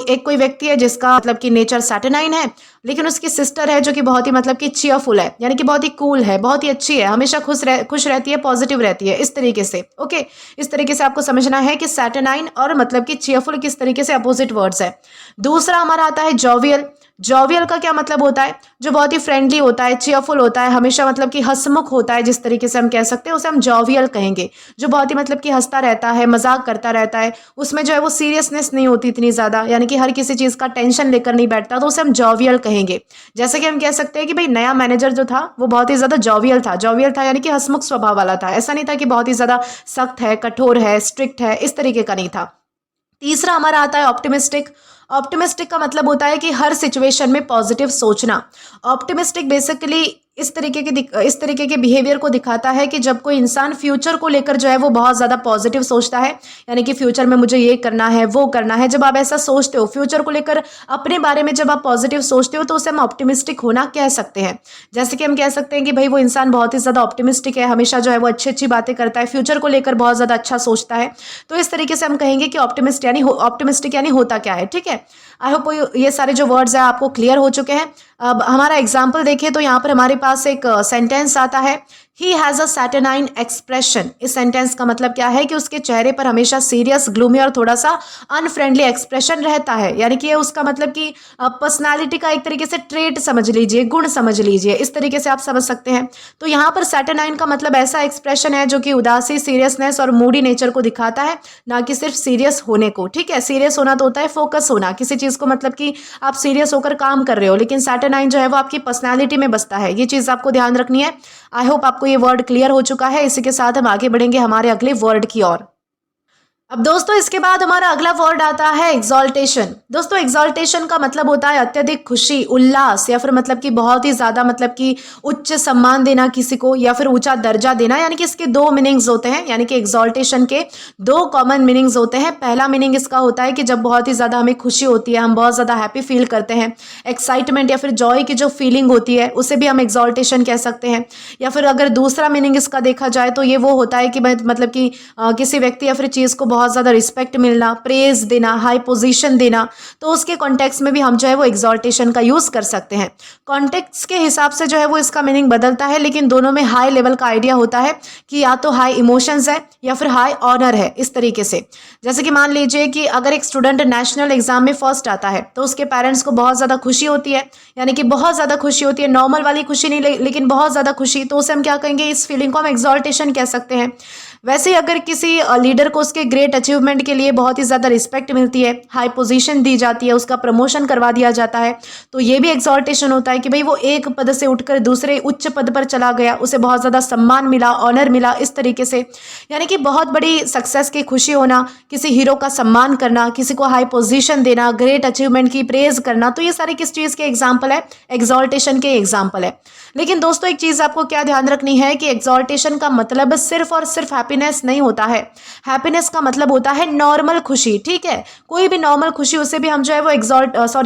एक कोई व्यक्ति है जिसका मतलब कि नेचर सैटरनाइन है, लेकिन उसकी सिस्टर है जो कि बहुत ही मतलब कि चीयरफुल है, यानी कि बहुत ही कूल है, बहुत ही अच्छी है, हमेशा खुश रहती है, पॉजिटिव रहती है, इस तरीके से। ओके, इस तरीके से आपको समझना है कि सैटरनाइन और मतलब कि चीयरफुल किस तरीके से अपोजिट वर्ड्स है। दूसरा हमारा आता है जॉवियल। जॉवियल का क्या मतलब होता है, जो बहुत ही फ्रेंडली होता है, चीयरफुल होता है, हमेशा मतलब कि हंसमुख होता है, जिस तरीके से हम कह सकते हैं उसे हम जॉवियल कहेंगे। जो बहुत ही मतलब कि हंसता रहता है, मजाक करता रहता है, उसमें जो है वो सीरियसनेस नहीं होती इतनी ज़्यादा, यानी कि हर किसी चीज़ का टेंशन लेकर नहीं बैठता, तो उसे हम जॉवियल कहेंगे। जैसे कि हम कह सकते हैं कि भाई नया मैनेजर जो था वो बहुत ही ज़्यादा जॉवियल था यानी कि हंसमुख स्वभाव वाला था। ऐसा नहीं था कि बहुत ही ज़्यादा सख्त है, कठोर है, स्ट्रिक्ट है, इस तरीके का नहीं था। तीसरा हमारा आता है ऑप्टिमिस्टिक। ऑप्टिमिस्टिक का मतलब होता है कि हर सिचुएशन में पॉजिटिव सोचना। ऑप्टिमिस्टिक बेसिकली इस तरीके के बिहेवियर को दिखाता है कि जब कोई इंसान फ्यूचर को लेकर जो है वो बहुत ज़्यादा पॉजिटिव सोचता है, यानी कि फ्यूचर में मुझे ये करना है, वो करना है। जब आप ऐसा सोचते हो, फ्यूचर को लेकर अपने बारे में जब आप पॉजिटिव सोचते हो, तो उसे हम ऑप्टिमिस्टिक होना कह सकते हैं। जैसे कि हम कह सकते हैं कि भाई वो इंसान बहुत ही ज़्यादा ऑप्टिमिस्टिक है, हमेशा जो है वो अच्छी अच्छी बातें करता है, फ्यूचर को लेकर बहुत ज़्यादा अच्छा सोचता है। तो इस तरीके से हम कहेंगे कि ऑप्टिमिस्टिक यानी होता क्या है, ठीक है। आई होप ये सारे जो वर्ड्स हैं आपको क्लियर हो चुके हैं। अब हमारा एग्जाम्पल देखिए, तो यहाँ पर हमारे पास एक सेंटेंस आता है ही हैज़ अ सैटरनाइन एक्सप्रेशन। इस सेंटेंस का मतलब क्या है कि उसके चेहरे पर हमेशा सीरियस, ग्लूमी और थोड़ा सा अनफ्रेंडली एक्सप्रेशन रहता है। यानी कि ये उसका मतलब कि पर्सनालिटी का एक तरीके से ट्रेट समझ लीजिए, गुण समझ लीजिए, इस तरीके से आप समझ सकते हैं। तो यहाँ पर सैटरनाइन का मतलब ऐसा एक्सप्रेशन है जो कि उदासी, सीरियसनेस और मूडी नेचर को दिखाता है, ना कि सिर्फ सीरियस होने को। ठीक है, सीरियस होना तो होता है फोकस होना किसी चीज़ को, मतलब कि आप सीरियस होकर काम कर रहे हो, लेकिन सैटरनाइन जो है वो आपकी पर्सनालिटी में बसता है। ये चीज़ आपको ध्यान रखनी है। आई होप आपको ये वर्ड क्लियर हो चुका है। इसी के साथ हम आगे बढ़ेंगे हमारे अगले वर्ड की ओर। अब दोस्तों इसके बाद हमारा अगला वर्ड आता है एग्जॉल्टेशन। दोस्तों एग्जॉल्टेशन का मतलब होता है अत्यधिक खुशी, उल्लास, या फिर मतलब कि बहुत ही ज़्यादा मतलब कि उच्च सम्मान देना किसी को, या फिर ऊंचा दर्जा देना। यानी कि इसके दो मीनिंग्स होते हैं, यानी कि एग्जॉल्टेशन के दो कॉमन मीनिंग्स होते हैं। पहला मीनिंग इसका होता है कि जब बहुत ही ज़्यादा हमें खुशी होती है, हम बहुत ज़्यादा हैप्पी फील करते हैं, एक्साइटमेंट या फिर जॉय की जो फीलिंग होती है उसे भी हम एग्जॉल्टेशन कह सकते हैं। या फिर अगर दूसरा मीनिंग इसका देखा जाए तो ये वो होता है कि मतलब कि किसी व्यक्ति या फिर चीज़ को बहुत ज़्यादा रिस्पेक्ट मिलना, प्रेज देना, हाई पोजीशन देना, तो उसके कॉन्टेक्स्ट में भी हम जो है वो एग्जॉल्टेशन का यूज़ कर सकते हैं। कॉन्टेक्स्ट के हिसाब से जो है वो इसका मीनिंग बदलता है, लेकिन दोनों में हाई लेवल का आइडिया होता है कि या तो हाई इमोशंस है या फिर हाई ऑनर है, इस तरीके से। जैसे कि मान लीजिए कि अगर एक स्टूडेंट नेशनल एग्जाम में फर्स्ट आता है तो उसके पेरेंट्स को बहुत ज़्यादा खुशी होती है, यानी कि बहुत ज़्यादा खुशी होती है, नॉर्मल वाली खुशी नहीं लेकिन बहुत ज़्यादा खुशी, तो उसे हम क्या कहेंगे, इस फीलिंग को हम एग्जॉल्टेशन कह सकते हैं। वैसे ही अगर किसी लीडर को उसके ग्रेट अचीवमेंट के लिए बहुत ही ज़्यादा रिस्पेक्ट मिलती है, हाई पोजीशन दी जाती है, उसका प्रमोशन करवा दिया जाता है, तो ये भी एग्जॉल्टेशन होता है कि भाई वो एक पद से उठकर दूसरे उच्च पद पर चला गया, उसे बहुत ज़्यादा सम्मान मिला, ऑनर मिला, इस तरीके से। यानी कि बहुत बड़ी सक्सेस की खुशी होना, किसी हीरो का सम्मान करना, किसी को हाई पोजीशन देना, ग्रेट अचीवमेंट की प्रेज करना, तो ये सारे किस चीज़ के एग्जाम्पल है, एग्जॉल्टेशन के एग्जाम्पल है। लेकिन दोस्तों एक चीज़ आपको क्या ध्यान रखनी है कि एग्जॉल्टेशन का मतलब सिर्फ और सिर्फ हैप्पीनेस नहीं होता है। हैप्पीनेस का मतलब होता है नॉर्मल खुशी। ठीक है, कोई भी नॉर्मल खुशी उसे भी हम जो है वो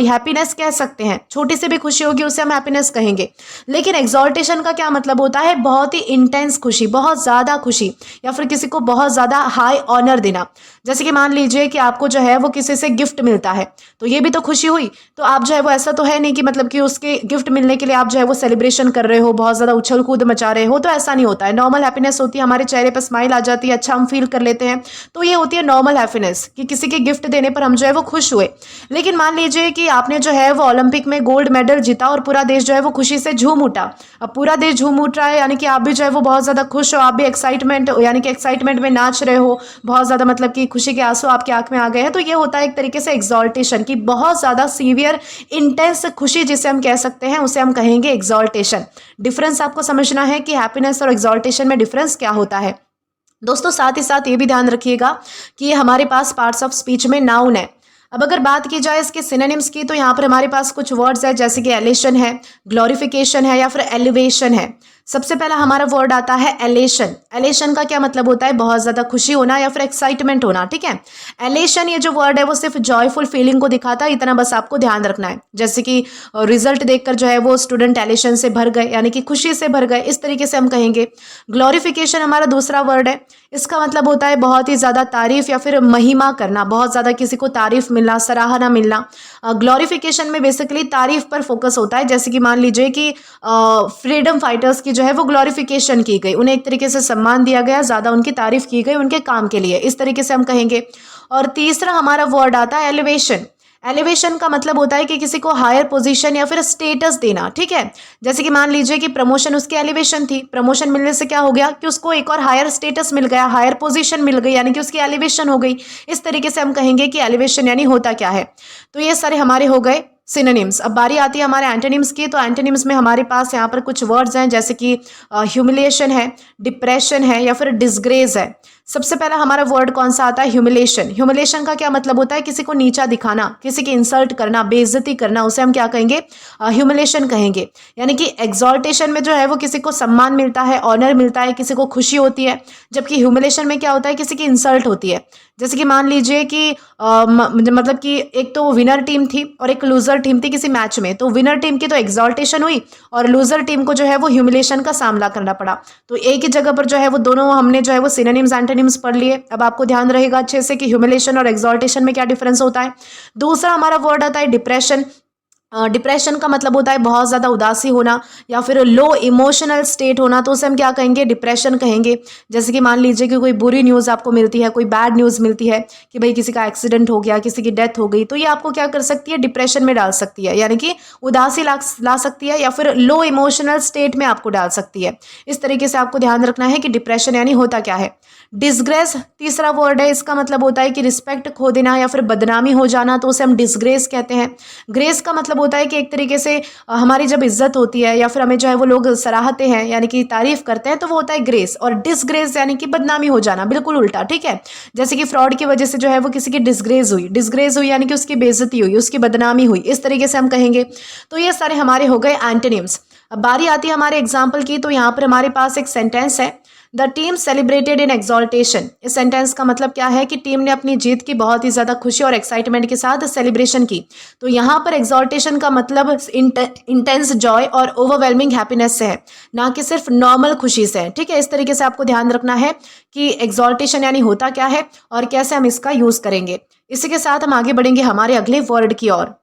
हैप्पीनेस कह सकते हैं। छोटी सी भी खुशी होगी उसे हम हैप्पीनेस कहेंगे। लेकिन एग्जॉल्टेशन का क्या मतलब होता है, बहुत ही इंटेंस खुशी, बहुत ज़्यादा खुशी, या फिर किसी को बहुत ज़्यादा हाई ऑनर देना। जैसे कि मान लीजिए कि आपको जो है वो किसी से गिफ्ट मिलता है, तो ये भी तो खुशी हुई। तो आप जो है वो ऐसा तो है नहीं कि मतलब कि उसके गिफ्ट मिलने के लिए आप जो है वो सेलिब्रेशन कर रहे हो, बहुत ज़्यादा उछल कूद मचा रहे हो, तो ऐसा नहीं होता है। नॉर्मल हैप्पीनेस होती है, हमारे चेहरे पर स्माइल आ जाती है, अच्छा हम फील कर लेते हैं, तो ये होती है नॉर्मल हैप्पीनेस कि किसी के गिफ्ट देने पर हम जो है वो खुश हुए। लेकिन मान लीजिए कि आपने जो है वो ओलंपिक में गोल्ड मेडल जीता और पूरा देश जो है वो खुशी से झूम उठा। अब पूरा देश झूम उठ रहा है, यानी कि आप भी जो है वो बहुत ज़्यादा खुश हो, आप भी एक्साइटमेंट यानी कि एक्साइटमेंट में नाच रहे हो, बहुत ज़्यादा मतलब कि खुशी के आंसू आपकी आंख में आ गए हैं, तो ये होता है एक तरीके से एग्जॉल्टेशन की बहुत ज़्यादा सीवियर इंटेंस खुशी जिसे हम कह सकते हैं, उसे हम कहेंगे एग्जॉल्टेशन। डिफरेंस आपको समझना है कि हैप्पीनेस और एग्जॉल्टेशन में डिफरेंस क्या होता है। दोस्तों साथ ही साथ ये भी ध्यान रखिएगा कि ये हमारे पास पार्ट्स ऑफ स्पीच में नाउन है। अब अगर बात की जाए इसके सिनोनिम्स की, तो यहाँ पर हमारे पास कुछ वर्ड्स है, जैसे कि एलेशन है, ग्लोरिफिकेशन है, या फिर एलिवेशन है। सबसे पहला हमारा वर्ड आता है एलेशन। एलेशन का क्या मतलब होता है, बहुत ज़्यादा खुशी होना या फिर एक्साइटमेंट होना। ठीक है, एलेशन ये जो वर्ड है वो सिर्फ जॉयफुल फीलिंग को दिखाता है, इतना बस आपको ध्यान रखना है। जैसे कि रिजल्ट देखकर जो है वो स्टूडेंट एलेशन से भर गए, यानी कि खुशी से भर गए, इस तरीके से हम कहेंगे। ग्लोरिफिकेशन हमारा दूसरा वर्ड है, इसका मतलब होता है बहुत ही ज़्यादा तारीफ या फिर महिमा करना, बहुत ज़्यादा किसी को तारीफ मिलना, सराहना मिलना। ग्लोरिफिकेशन में बेसिकली तारीफ पर फोकस होता है। जैसे कि मान लीजिए कि फ्रीडम फाइटर्स की जो है वो ग्लोरिफिकेशन की गई, उन्हें एक तरीके से सम्मान दिया गया, ज़्यादा उनकी तारीफ की गई उनके काम के लिए, इस तरीके से हम कहेंगे। और तीसरा हमारा वर्ड आता है एलिवेशन। एलिवेशन का मतलब होता है कि किसी को हायर पोजीशन या फिर स्टेटस देना। ठीक है, जैसे कि मान लीजिए कि प्रमोशन उसकी एलिवेशन थी, प्रमोशन मिलने से क्या हो गया कि उसको एक और हायर स्टेटस मिल गया, हायर पोजीशन मिल गई, यानी कि उसकी एलिवेशन हो गई। इस तरीके से हम कहेंगे कि एलिवेशन यानी होता क्या है। तो ये सारे हमारे हो गए सिनोनिम्स। अब बारी आती है हमारे एंटोनिम्स की। तो एंटोनिम्स में हमारे पास यहाँ पर कुछ वर्ड्स हैं, जैसे कि ह्यूमिलिएशन है, डिप्रेशन है, या फिर डिसग्रेस है। सबसे पहला हमारा वर्ड कौन सा आता है, ह्यूमिलेशन। ह्यूमिलेशन का क्या मतलब होता है, किसी को नीचा दिखाना, किसी की इंसल्ट करना, बेइज्जती करना, उसे हम क्या कहेंगे, ह्यूमिलेशन कहेंगे। यानी कि एग्जॉल्टेशन में जो है वो किसी को सम्मान मिलता है, ऑनर मिलता है, किसी को खुशी होती है, जबकि ह्यूमिलेशन में क्या होता है, किसी की इंसल्ट होती है। जैसे कि मान लीजिए कि मतलब कि एक तो विनर टीम थी और एक लूजर टीम थी किसी मैच में, तो विनर टीम की तो एग्जॉल्टेशन हुई और लूजर टीम को जो है वो ह्यूमिलेशन का सामना करना पड़ा। तो एक ही जगह पर जो है वो दोनों हमने जो है वो सिनोनिम्स एंटोनिम्स पढ़ लिए। अब आपको ध्यान रहेगा अच्छे से कि ह्यूमिलेशन और एग्जॉल्टेशन में क्या डिफरेंस होता है। दूसरा हमारा वर्ड आता है डिप्रेशन। डिप्रेशन का मतलब होता है बहुत ज़्यादा उदासी होना या फिर लो इमोशनल स्टेट होना, तो उसे हम क्या कहेंगे, डिप्रेशन कहेंगे। जैसे कि मान लीजिए कि कोई बुरी न्यूज़ आपको मिलती है, कोई बैड न्यूज़ मिलती है कि भाई किसी का एक्सीडेंट हो गया, किसी की डेथ हो गई, तो ये आपको क्या कर सकती है, डिप्रेशन में डाल सकती है, यानी कि उदासी ला सकती है या फिर लो इमोशनल स्टेट में आपको डाल सकती है। इस तरीके से आपको ध्यान रखना है कि डिप्रेशन यानी होता क्या है। डिसग्रेस तीसरा वर्ड है, इसका मतलब होता है कि रिस्पेक्ट खो देना या फिर बदनामी हो जाना, तो उसे हम डिसग्रेस कहते हैं। ग्रेस का मतलब होता है कि एक तरीके से हमारी जब इज्जत होती है या फिर हमें जो है वो लोग सराहते हैं यानी कि तारीफ करते हैं, तो वो होता है ग्रेस। और डिसग्रेस यानी कि बदनामी हो जाना, बिल्कुल उल्टा, ठीक है। जैसे कि फ्रॉड की वजह से जो है वो किसी की डिसग्रेस हुई यानी कि उसकी बेइज्जती हुई, उसकी बदनामी हुई, इस तरीके से हम कहेंगे। तो ये सारे हमारे हो गए एंटोनिम्स। अब बारी आती है हमारे एग्जाम्पल की, तो यहाँ पर हमारे पास एक सेंटेंस है, the team celebrated in exaltation. इस सेंटेंस का मतलब क्या है कि टीम ने अपनी जीत की बहुत ही ज़्यादा खुशी और एक्साइटमेंट के साथ सेलिब्रेशन की। तो यहाँ पर एक्सॉल्टेशन का मतलब इंटेंस जॉय और ओवरवेलमिंग हैप्पीनेस से है, ना कि सिर्फ नॉर्मल खुशी से है, ठीक है। इस तरीके से आपको ध्यान रखना है कि एक्सॉल्टेशन यानी होता क्या है और कैसे हम इसका यूज़ करेंगे। इसी के साथ हम आगे बढ़ेंगे हमारे अगले वर्ड की ओर।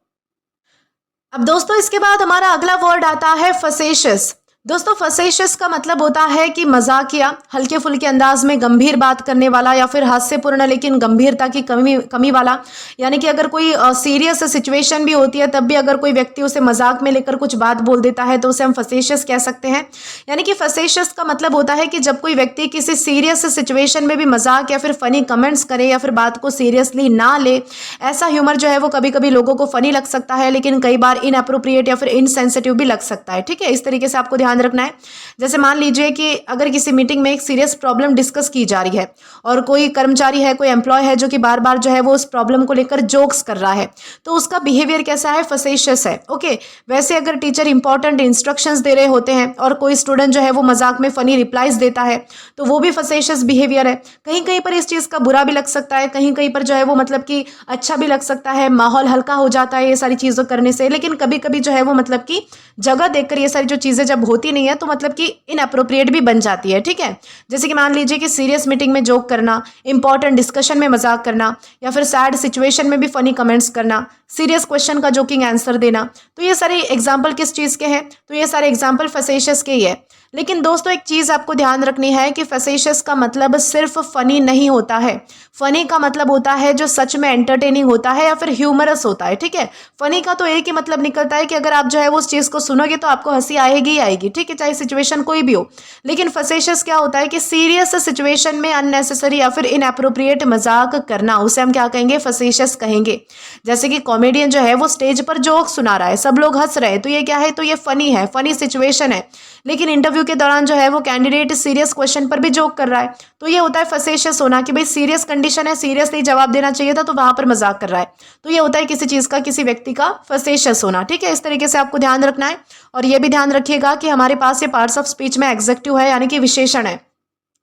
अब दोस्तों इसके बाद हमारा अगला वर्ड आता है फसेशियस। दोस्तों फसेशियस का मतलब होता है कि मजाकिया, हल्के फुल्के अंदाज में गंभीर बात करने वाला या फिर हास्यपूर्ण लेकिन गंभीरता की कमी वाला। यानी कि अगर कोई सीरियस सिचुएशन भी होती है तब भी अगर कोई व्यक्ति उसे मजाक में लेकर कुछ बात बोल देता है तो उसे हम फसेशियस कह सकते हैं। यानी कि फसेशियस का मतलब होता है कि जब कोई व्यक्ति किसी सीरियस सिचुएशन में भी मजाक या फिर फनी कमेंट्स करे या फिर बात को सीरियसली ना ले। ऐसा ह्यूमर जो है वो कभी कभी लोगों को फनी लग सकता है लेकिन कई बार इनअप्रोप्रिएट या फिर इनसेंसिटिव भी लग सकता है, ठीक है। इस तरीके से आपको ध्यान रखना है। जैसे मान लीजिए कि अगर किसी मीटिंग में एक सीरियस प्रॉब्लम डिस्कस की जा रही है और कोई कर्मचारी है, कोई एम्प्लॉय है जो कि बार बार जो है वो उस प्रॉब्लम को लेकर जोक्स कर रहा है, तो उसका बिहेवियर कैसा है, फसेशियस है, ओके। वैसे अगर टीचर इंपॉर्टेंट इंस्ट्रक्शंस दे रहे होते हैं और कोई स्टूडेंट जो है वो मजाक में फनी रिप्लाईज देता है तो वो भी फसेशियस बिहेवियर है। कहीं कहीं पर इस चीज़ का बुरा भी लग सकता है, कहीं कहीं पर जो है वो मतलब कि अच्छा भी लग सकता है, माहौल हल्का हो जाता है ये सारी चीज़ों करने से। लेकिन कभी कभी जो है वो मतलब कि जगह देखकर ये सारी जो चीज़ें जब होती नहीं है तो मतलब कि इनअप्रोप्रिएट भी बन जाती है, ठीक है। जैसे कि मान लीजिए कि सीरियस मीटिंग में जोक करना, इंपॉर्टेंट डिस्कशन में मजाक करना या फिर सैड सिचुएशन में भी फनी कमेंट्स करना, सीरियस क्वेश्चन का जोकिंग आंसर देना, तो ये सारे एग्जाम्पल किस चीज़ के हैं, तो ये सारे एग्जाम्पल फसेशियस के ही है। लेकिन दोस्तों एक चीज़ आपको ध्यान रखनी है कि फसेशियस का मतलब सिर्फ फनी नहीं होता है। फनी का मतलब होता है जो सच में एंटरटेनिंग होता है या फिर ह्यूमरस होता है, ठीक है। फनी का तो एक ही मतलब निकलता है कि अगर आप जो है वो उस चीज़ को सुनोगे तो आपको हंसी आएगी ही आएगी, ठीक है, चाहे सिचुएशन कोई भी हो। लेकिन फसेशियस क्या होता है कि सीरियस सिचुएशन में अननेसेसरी या फिर इनअप्रोप्रिएट मजाक करना, उसे हम क्या कहेंगे, फसेशियस कहेंगे। जैसे कि कॉमेडियन जो है वो स्टेज पर जोक सुना रहा है, सब लोग हंस रहे हैं, तो ये क्या है, तो ये फनी है, फनी सिचुएशन है। लेकिन इंटरव्यू के दौरान जो है वो कैंडिडेट सीरियस क्वेश्चन पर भी जोक कर रहा है, तो ये होता है फसेशियस होना कि भाई सीरियस कंडीशन है, सीरियसली जवाब देना चाहिए था तो वहां पर मजाक कर रहा है, तो ये होता है किसी चीज़ का, किसी व्यक्ति का फसेशियस होना, ठीक है। इस तरीके से आपको ध्यान रखना है। और ये भी ध्यान रखिएगा कि हमारे पास ये पार्ट्स ऑफ स्पीच में एग्जेक्टिव है यानी कि विशेषण है।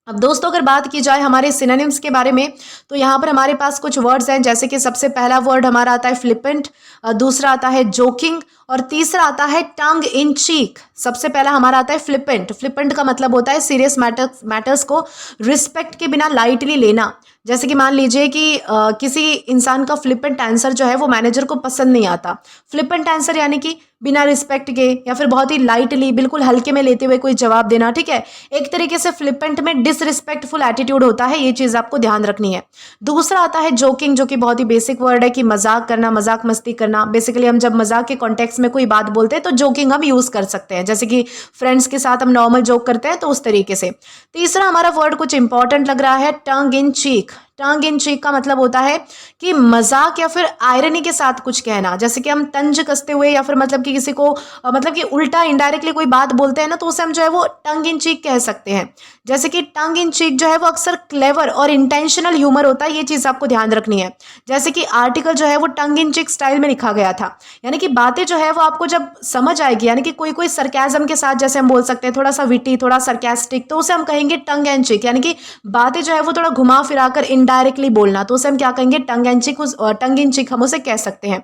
अब दोस्तों अगर बात की जाए हमारे सिनोनिम्स के बारे में तो यहाँ पर हमारे पास कुछ वर्ड्स हैं, जैसे कि सबसे पहला वर्ड हमारा आता है फ्लिपेंट, दूसरा आता है जोकिंग और तीसरा आता है टंग इन चीक। सबसे पहला हमारा आता है फ्लिपेंट। फ्लिपेंट का मतलब होता है सीरियस मैटर्स को रिस्पेक्ट के बिना लाइटली लेना। जैसे कि मान लीजिए कि किसी इंसान का फ्लिपेंट आंसर जो है वो मैनेजर को पसंद नहीं आता। फ्लिपेंट आंसर यानी कि बिना रिस्पेक्ट के या फिर बहुत ही लाइटली, बिल्कुल हल्के में लेते हुए कोई जवाब देना, ठीक है। एक तरीके से फ्लिपेंट में डिसरिस्पेक्टफुल एटीट्यूड होता है, ये चीज़ आपको ध्यान रखनी है। दूसरा आता है जोकिंग, जो कि बहुत ही बेसिक वर्ड है कि मजाक करना, मजाक मस्ती करना। बेसिकली हम जब मजाक के कॉन्टेक्स्ट में कोई बात बोलते हैं तो जोकिंग हम यूज़ कर सकते हैं, जैसे कि फ्रेंड्स के साथ हम नॉर्मल जोक करते हैं तो उस तरीके से। तीसरा हमारा वर्ड कुछ इंपॉर्टेंट लग रहा है, टंग इन चीक। टंग इन चीक का मतलब होता है कि मजाक या फिर आयरनी के साथ कुछ कहना, जैसे कि हम तंज कसते हुए या फिर मतलब कि किसी को मतलब कि उल्टा इनडायरेक्टली कोई बात बोलते हैं ना, तो उसे हम जो है वो टंग इन चीक कह सकते हैं। जैसे कि टंग इन चीक जो है वो अक्सर क्लेवर और इंटेंशनल ह्यूमर होता है, ये चीज़ आपको ध्यान रखनी है। जैसे कि आर्टिकल जो है वो टंग इन चीक स्टाइल में लिखा गया था, यानी कि बातें जो है वो आपको जब समझ आएगी, यानी कि कोई कोई सरकाज़म के साथ, जैसे हम बोल सकते हैं थोड़ा सा विटी, थोड़ा सरकास्टिक, तो उसे हम कहेंगे टंग एंड चीक। यानी कि बातें जो है वो थोड़ा घुमा फिरा कर इनडायरेक्टली बोलना, तो उसे हम क्या कहेंगे, टंग एंड चीक, टंग इन चीक हम उसे कह सकते हैं।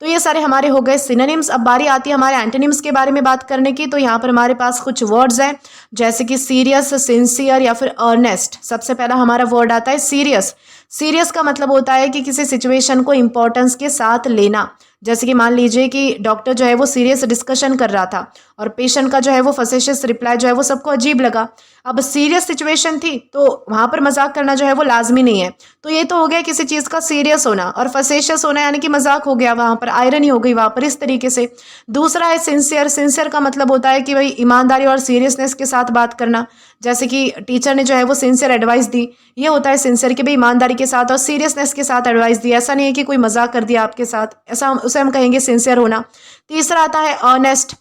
तो ये सारे हमारे हो गए सिनोनिम्स। अब बारी आती है हमारे एंटोनिम्स के बारे में बात करने की। तो यहाँ पर हमारे पास कुछ वर्ड्स हैं, जैसे कि सीरियस, सिंसियर या फिर अर्नेस्ट। सबसे पहला हमारा वर्ड आता है सीरियस। सीरियस का मतलब होता है कि किसी सिचुएशन को इंपॉर्टेंस के साथ लेना। जैसे कि मान लीजिए कि डॉक्टर जो है वो सीरियस डिस्कशन कर रहा था और पेशेंट का जो है वो फसेशियस रिप्लाई जो है वो सबको अजीब लगा। अब सीरियस सिचुएशन थी तो वहां पर मजाक करना जो है वो लाजमी नहीं है। तो ये तो हो गया किसी चीज का सीरियस होना, और फसेशियस होना यानी कि मजाक हो गया, वहां पर आयरनी हो गई वहां पर, इस तरीके से। दूसरा है सिंसियर। सिंसियर का मतलब होता है कि भाई ईमानदारी और सीरियसनेस के साथ बात करना। जैसे कि टीचर ने जो है वो सिंसियर एडवाइस दी, ये होता है सिंसियर कि भाई ईमानदारी के साथ और सीरियसनेस के साथ एडवाइस दी, ऐसा नहीं है कि कोई मजाक कर दिया आपके साथ, ऐसा उसे हम कहेंगे सिंसियर होना। तीसरा आता है अर्नेस्ट।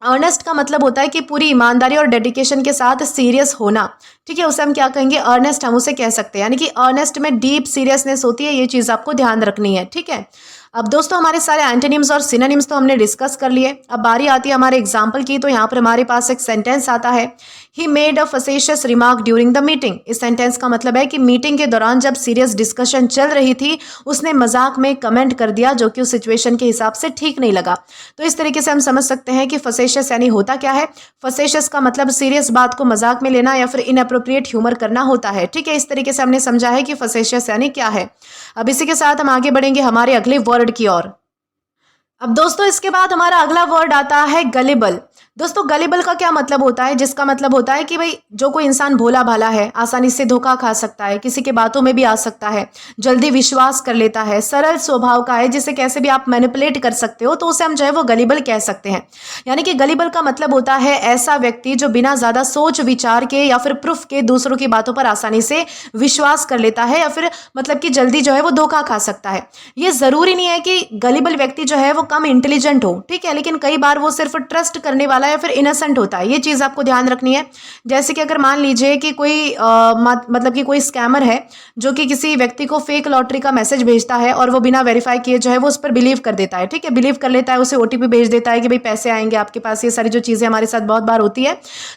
अर्नेस्ट का मतलब होता है कि पूरी ईमानदारी और डेडिकेशन के साथ सीरियस होना, ठीक है, उसे हम क्या कहेंगे, अर्नेस्ट हम उसे कह सकते हैं। यानी कि अर्नेस्ट में डीप सीरियसनेस होती है, ये चीज़ आपको ध्यान रखनी है, ठीक है। अब दोस्तों हमारे सारे एंटोनिम्स और सिनोनिम्स तो हमने डिस्कस कर लिए। अब बारी आती है हमारे एग्जाम्पल की। तो यहाँ पर हमारे पास एक सेंटेंस आता है, he made a facetious remark during the meeting. इस सेंटेंस का मतलब है कि मीटिंग के दौरान जब सीरियस डिस्कशन चल रही थी उसने मजाक में कमेंट कर दिया जो कि उस सिचुएशन के हिसाब से ठीक नहीं लगा। तो इस तरीके से हम समझ सकते हैं कि फसेशियस यानी होता क्या है। फसेशियस का मतलब सीरियस बात को मजाक में लेना या फिर इनअप्रोप्रिएट ह्यूमर करना होता है, ठीक है। इस तरीके से हमने समझा है कि फसेशियस यानी क्या है। अब इसी के साथ हम आगे बढ़ेंगे हमारे अगले वर्ड की ओर। अब दोस्तों इसके बाद हमारा अगला वर्ड आता है गलिबल। दोस्तों गलिबल का क्या मतलब होता है, जिसका मतलब होता है कि भाई जो कोई इंसान भोला भाला है, आसानी से धोखा खा सकता है, किसी के बातों में भी आ सकता है, जल्दी विश्वास कर लेता है, सरल स्वभाव का है, जिसे कैसे भी आप मैनिपुलेट कर सकते हो, तो उसे हम जो है वो गलिबल कह सकते हैं। यानी कि गलिबल का मतलब होता है ऐसा व्यक्ति जो बिना ज्यादा सोच विचार के या फिर प्रूफ के दूसरों की बातों पर आसानी से विश्वास कर लेता है, या फिर मतलब कि जल्दी जो है वो धोखा खा सकता है। ये जरूरी नहीं है कि गलिबल व्यक्ति जो है वो कम इंटेलिजेंट हो, ठीक है, लेकिन कई बार वो सिर्फ ट्रस्ट करने वाला या फिर इनोसेंट होता है, ये चीज आपको ध्यान रखनी है। जैसे कि अगर मान लीजिए कि कोई मतलब कि कोई स्कैमर है जो कि किसी व्यक्ति को फेक लॉटरी का मैसेज भेजता है और वो बिना वेरीफाई किए जो है वो उस पर बिलीव कर देता है, ठीक है, बिलीव कर लेता है, उसे ओटीपी भेज देता है कि भाई पैसे आएंगे आपके पास। ये सारी जो चीजें हमारे साथ बहुत बार होती है।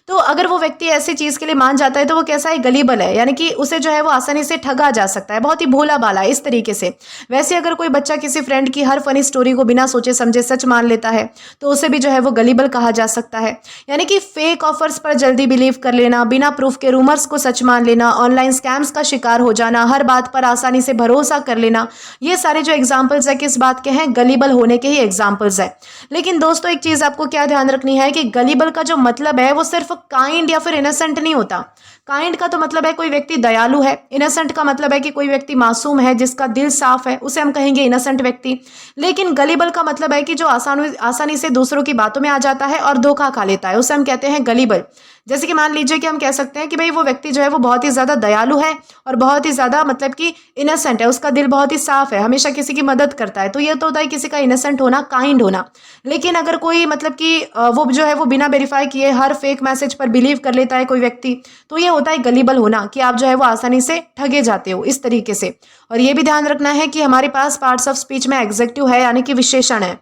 तो अगर वो व्यक्ति ऐसी चीज के लिए मान जाता है तो वो कैसा है, गलीबल है, यानी कि उसे जो है वो आसानी से ठगा जा सकता है, बहुत ही भोला भाला इस तरीके से। वैसे अगर कोई बच्चा किसी फ्रेंड की हर फनी स्टोरी को बिना सोचे समझे सच मान लेता है तो उसे भी जो है वो गलीबल कहा जा सकता है। यानी कि फेक ऑफर्स पर जल्दी बिलीव कर लेना, बिना प्रूफ के रूमर्स को सच मान लेना, ऑनलाइन स्कैम्स का शिकार हो जाना, हर बात पर आसानी से भरोसा कर लेना, ये सारे जो एग्जांपल्स है किस बात के हैं, गलीबल होने के ही एग्जांपल्स है। लेकिन दोस्तों एक चीज आपको क्या ध्यान रखनी है कि गलीबल का जो मतलब है वो सिर्फ काइंड या फिर इनोसेंट नहीं होता। काइंड का तो मतलब है कोई व्यक्ति दयालु है, इनोसेंट का मतलब है कि कोई व्यक्ति मासूम है, जिसका दिल साफ है, उसे हम कहेंगे इनोसेंट व्यक्ति। लेकिन गलीबल का मतलब है कि जो आसानी से दूसरों की बातों में आ जाता है और धोखा खा लेता है, उसे हम कहते हैं गलीबल। जैसे कि मान लीजिए कि हम कह सकते हैं कि भाई वो व्यक्ति जो है वो बहुत ही ज्यादा दयालु है और बहुत ही ज्यादा मतलब कि इनोसेंट है, उसका दिल बहुत ही साफ है, हमेशा किसी की मदद करता है, तो ये तो होता है किसी का इनोसेंट होना, काइंड होना। लेकिन अगर कोई मतलब कि वो जो है वो बिना वेरीफाई किए हर फेक मैसेज पर बिलीव कर लेता है कोई व्यक्ति, तो ये होता है गलीबल होना, कि आप जो है वो आसानी से ठगे जाते हो इस तरीके से। और ये भी ध्यान रखना है कि हमारे पास पार्ट्स ऑफ स्पीच में एग्जेक्टिव है यानी कि विशेषण है।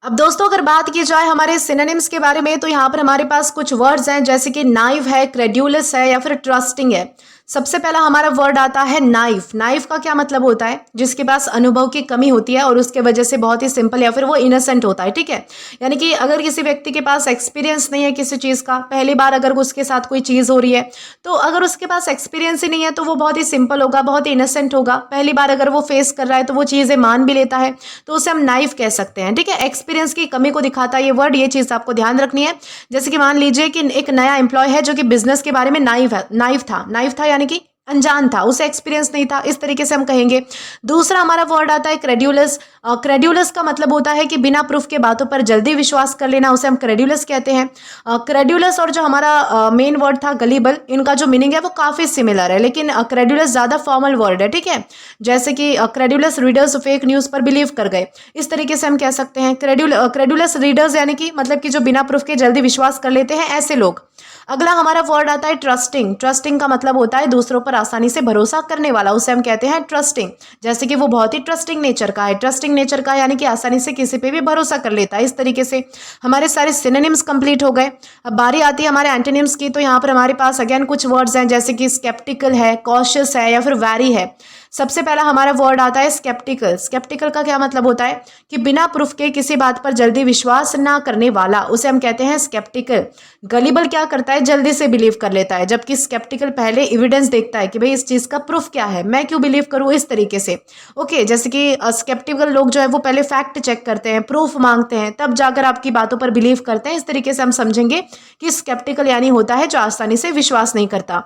अब दोस्तों अगर बात की जाए हमारे सिनोनिम्स के बारे में तो यहाँ पर हमारे पास कुछ वर्ड्स हैं, जैसे कि नाइव है, क्रेड्यूलस है या फिर ट्रस्टिंग है। सबसे पहला हमारा वर्ड आता है नाइफ। नाइफ का क्या मतलब होता है, जिसके पास अनुभव की कमी होती है और उसके वजह से बहुत ही सिंपल या फिर वो इनोसेंट होता है, ठीक है। यानी कि अगर किसी व्यक्ति के पास एक्सपीरियंस नहीं है किसी चीज का, पहली बार अगर उसके साथ कोई चीज हो रही है, तो अगर उसके पास एक्सपीरियंस ही नहीं है तो वो बहुत ही सिंपल होगा, बहुत ही इनोसेंट होगा। पहली बार अगर वो फेस कर रहा है तो वो चीजें मान भी लेता है, तो उसे हम नाइफ कह सकते हैं, ठीक है। एक्सपीरियंस की कमी को दिखाता है ये वर्ड, ये चीज आपको ध्यान रखनी है। जैसे कि मान लीजिए कि एक नया एम्प्लॉय है जो कि बिजनेस के बारे में नाइफ था यानी कि अनजान था, उसे एक्सपीरियंस नहीं था, इस तरीके से हम कहेंगे। दूसरा हमारा वर्ड आता है क्रेड्यूलस। क्रेड्यूलस का मतलब होता है कि बिना प्रूफ के बातों पर जल्दी विश्वास कर लेना, उसे हम क्रेड्यूलस कहते हैं। क्रेड्यूलस और जो हमारा मेन वर्ड था गलीबल, इनका जो मीनिंग है वो काफी सिमिलर है, लेकिन क्रेड्यूलस ज्यादा फॉर्मल वर्ड है, ठीक है। जैसे कि क्रेड्यूलस रीडर्स फेक न्यूज पर बिलीव कर गए, इस तरीके से हम कह सकते हैं। क्रेड्यूलस रीडर्स यानी कि मतलब कि जो बिना प्रूफ के जल्दी विश्वास कर लेते हैं, ऐसे लोग। अगला हमारा वर्ड आता है ट्रस्टिंग। ट्रस्टिंग का मतलब होता है दूसरों पर आसानी से भरोसा करने वाला, उसे हम कहते हैं ट्रस्टिंग। जैसे कि वो बहुत ही ट्रस्टिंग नेचर का है, ट्रस्टिंग नेचर का यानी कि आसानी से किसी पे भी भरोसा कर लेता है। इस तरीके से हमारे सारे सिनोनिम्स कंप्लीट हो गए। अब बारी आती है हमारे एंटोनिम्स की। तो यहाँ पर हमारे पास अगेन कुछ वर्ड्स हैं, जैसे कि स्केप्टिकल है, कॉशियस है या फिर वैरी है। सबसे पहला हमारा वर्ड आता है स्केप्टिकल। स्केप्टिकल का क्या मतलब होता है कि बिना प्रूफ के किसी बात पर जल्दी विश्वास ना करने वाला, उसे हम कहते हैं स्केप्टिकल। गलीबल क्या करता है, जल्दी से बिलीव कर लेता है, जबकि स्केप्टिकल पहले एविडेंस देखता है कि भाई इस चीज का प्रूफ क्या है, मैं क्यों बिलीव करूं, इस तरीके से। ओके, जैसे कि स्केप्टिकल लोग जो है वो पहले फैक्ट चेक करते हैं, प्रूफ मांगते हैं, तब जाकर आपकी बातों पर बिलीव करते हैं। इस तरीके से हम समझेंगे कि स्केप्टिकल यानी होता है जो आसानी से विश्वास नहीं करता।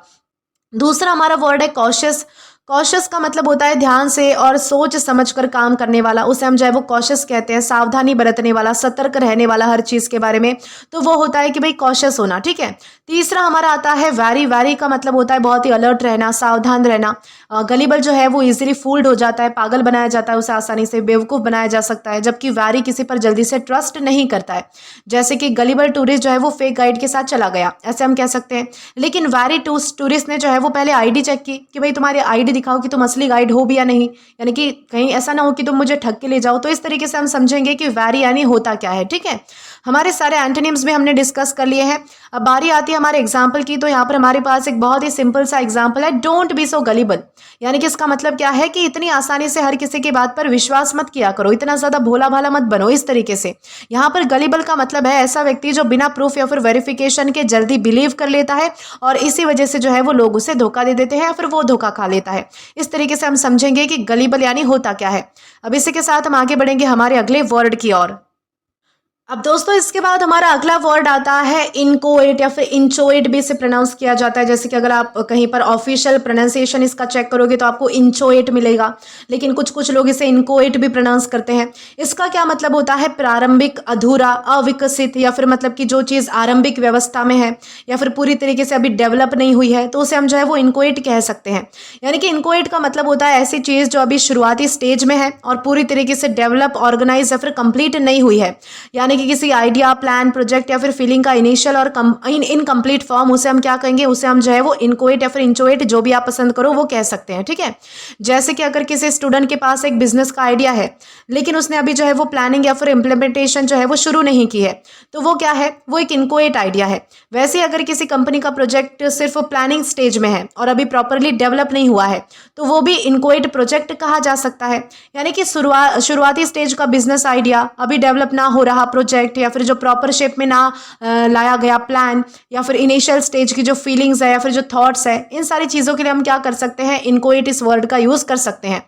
दूसरा हमारा वर्ड है कॉशियस। कॉशियस का मतलब होता है ध्यान से और सोच समझकर काम करने वाला, उसे हम जो है वो कॉशियस कहते हैं। सावधानी बरतने वाला, सतर्क रहने वाला हर चीज के बारे में, तो वो होता है कि भाई कॉशियस होना। ठीक है। तीसरा हमारा आता है वैरी। वैरी का मतलब होता है बहुत ही अलर्ट रहना, सावधान रहना। गलीबल जो है वो इजीली फूल्ड हो जाता है, पागल बनाया जाता है, उसे आसानी से बेवकूफ बनाया जा सकता है, जबकि वैरी किसी पर जल्दी से ट्रस्ट नहीं करता है। जैसे कि गलीबल टूरिस्ट जो है वो फेक गाइड के साथ चला गया, ऐसे हम कह सकते हैं। लेकिन वैरी टूरिस्ट ने जो है वो पहले आईडी चेक की कि भाई तुम्हारी आईडी दिखाओ कि तुम असली गाइड हो भी या नहीं, यानी कि कहीं ऐसा ना हो कि तुम मुझे ठग के ले जाओ। तो इस तरीके से हम समझेंगे कि वैरी यानी होता क्या है। ठीक है। हमारे सारे एंटोनिम्स भी हमने डिस्कस कर लिए हैं। अब बारी आती है हमारे एग्जाम्पल की। तो यहाँ पर हमारे पास एक बहुत ही सिंपल सा एग्जाम्पल है, डोंट बी सो गलीबल। यानी कि इसका मतलब क्या है कि इतनी आसानी से हर किसी की बात पर विश्वास मत किया करो, इतना ज्यादा भोला भाला मत बनो, इस तरीके से। यहाँ पर गलीबल का मतलब है ऐसा व्यक्ति जो बिना प्रूफ या फिर वेरिफिकेशन के जल्दी बिलीव कर लेता है, और इसी वजह से जो है वो लोग उसे धोखा दे देते हैं या फिर वो धोखा खा लेता है। इस तरीके से हम समझेंगे कि गलीबल यानी होता क्या है। अब इसी के साथ हम आगे बढ़ेंगे हमारे अगले वर्ड की ओर। अब दोस्तों इसके बाद हमारा अगला वर्ड आता है इनकोएट या फिर इंचोएट भी इसे प्रोनाउंस किया जाता है। जैसे कि अगर आप कहीं पर ऑफिशियल प्रोनाउंसिएशन इसका चेक करोगे तो आपको इंचोएट मिलेगा, लेकिन कुछ कुछ लोग इसे इनकोएट भी प्रोनाउंस करते हैं। इसका क्या मतलब होता है, प्रारंभिक, अधूरा, अविकसित, या फिर मतलब कि जो चीज़ आरंभिक व्यवस्था में है या फिर पूरी तरीके से अभी डेवलप नहीं हुई है, तो उसे हम जो है वो इनकोएट कह सकते हैं। यानी कि इनकोएट का मतलब होता है ऐसी चीज़ जो अभी शुरुआती स्टेज में है और पूरी तरीके से डेवलप, ऑर्गेनाइज या फिर कंप्लीट नहीं हुई है। यानी कि किसी आइडिया, प्लान, प्रोजेक्ट या फिर फीलिंग का इनिशियल और इनकम्प्लीट फॉर्म, उसे हम क्या कहेंगे, उसे हम जो है वो इनकोएट या फिर इंचोएट, जो भी आप पसंद करो वो कह सकते हैं। ठीक है। जैसे कि अगर किसी स्टूडेंट के पास एक बिजनेस का आइडिया है लेकिन उसने अभी जो है वो प्लानिंग या फिर इम्प्लीमेंटेशन जो है वो शुरू नहीं की है, तो वो क्या है, वो एक इनकोएट आइडिया है। वैसे ही अगर किसी कंपनी का प्रोजेक्ट सिर्फ प्लानिंग स्टेज में है और अभी प्रॉपरली डेवलप नहीं हुआ है, तो वो भी इनकोएट प्रोजेक्ट कहा जा सकता है। यानी कि शुरुआती स्टेज का बिजनेस आइडिया, अभी डेवलप ना हो रहा प्रोजेक्ट, या फिर जो प्रॉपर शेप में ना लाया गया प्लान, या फिर इनिशियल स्टेज की जो फीलिंग्स है या फिर जो थॉट्स है, इन सारी चीज़ों के लिए हम क्या कर सकते हैं, इनकोएट इस वर्ड का यूज़ कर सकते हैं।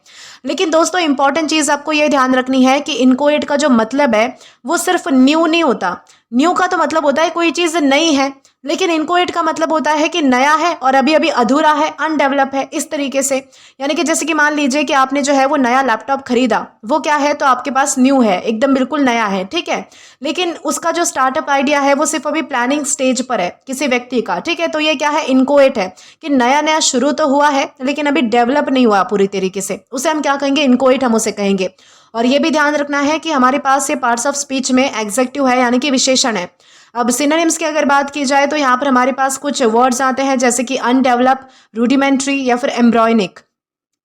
लेकिन दोस्तों इंपॉर्टेंट चीज़ आपको ये ध्यान रखनी है कि इनकोएट का जो मतलब है वो सिर्फ न्यू नहीं होता। न्यू का तो मतलब होता है कोई चीज़ नई है, लेकिन इनकोएट का मतलब होता है कि नया है और अभी अभी अधूरा है, अनडेवलप है, इस तरीके से। यानी कि जैसे कि मान लीजिए कि आपने जो है वो नया लैपटॉप खरीदा, वो क्या है, तो आपके पास न्यू है, एकदम बिल्कुल नया है। ठीक है। लेकिन उसका जो स्टार्टअप आइडिया है वो सिर्फ अभी प्लानिंग स्टेज पर है किसी व्यक्ति का। ठीक है। तो ये क्या है, इनकोएट है कि नया नया शुरू तो हुआ है लेकिन अभी डेवलप नहीं हुआ पूरी तरीके से, उसे हम क्या कहेंगे, इनकोएट हम उसे कहेंगे। और ये भी ध्यान रखना है कि हमारे पास ये पार्ट्स ऑफ स्पीच में एग्जेक्टिव है, यानी कि विशेषण है। अब सिनोनिम्स की अगर बात की जाए तो यहाँ पर हमारे पास कुछ वर्ड्स आते हैं, जैसे कि अनडेवलप, रूडिमेंट्री या फिर एम्ब्रॉयनिक।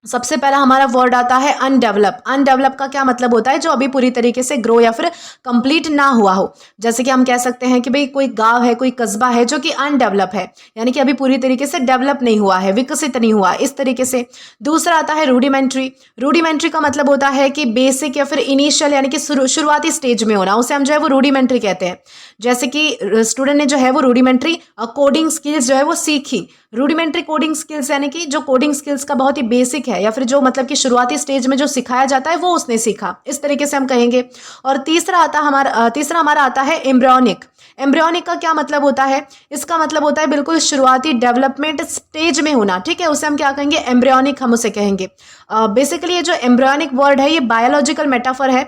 सबसे पहला हमारा वर्ड आता है अनडेवलप। अनडेवलप का क्या मतलब होता है, जो अभी पूरी तरीके से ग्रो या फिर कंप्लीट ना हुआ हो। जैसे कि हम कह सकते हैं कि भाई कोई गांव है, कोई कस्बा है जो कि अनडेवलप है, यानी कि अभी पूरी तरीके से डेवलप नहीं हुआ है, विकसित नहीं हुआ, इस तरीके से। दूसरा आता है रूडिमेंट्री। रूडिमेंट्री का मतलब होता है कि बेसिक या फिर इनिशियल, यानी कि शुरुआती स्टेज में होना, उसे हम जो है वो रूडिमेंट्री कहते हैं। जैसे कि स्टूडेंट ने जो है वो रूडिमेंट्री कोडिंग स्किल्स जो है वो सीखी। रूडिमेंट्री कोडिंग स्किल्स यानी कि जो कोडिंग स्किल्स का बहुत ही बेसिक है, या फिर जो मतलब कि शुरुआती स्टेज में जो सिखाया जाता है वो उसने सीखा, इस तरीके से हम कहेंगे। और तीसरा हमारा आता है एम्ब्रियोनिक। एम्ब्रियोनिक का क्या मतलब होता है, इसका मतलब होता है बिल्कुल शुरुआती डेवलपमेंट स्टेज में होना। ठीक है। उसे हम क्या कहेंगे, एम्ब्रियोनिक हम उसे कहेंगे। बेसिकली ये जो एम्ब्रियोनिक वर्ड है ये बायोलॉजिकल मेटाफर है,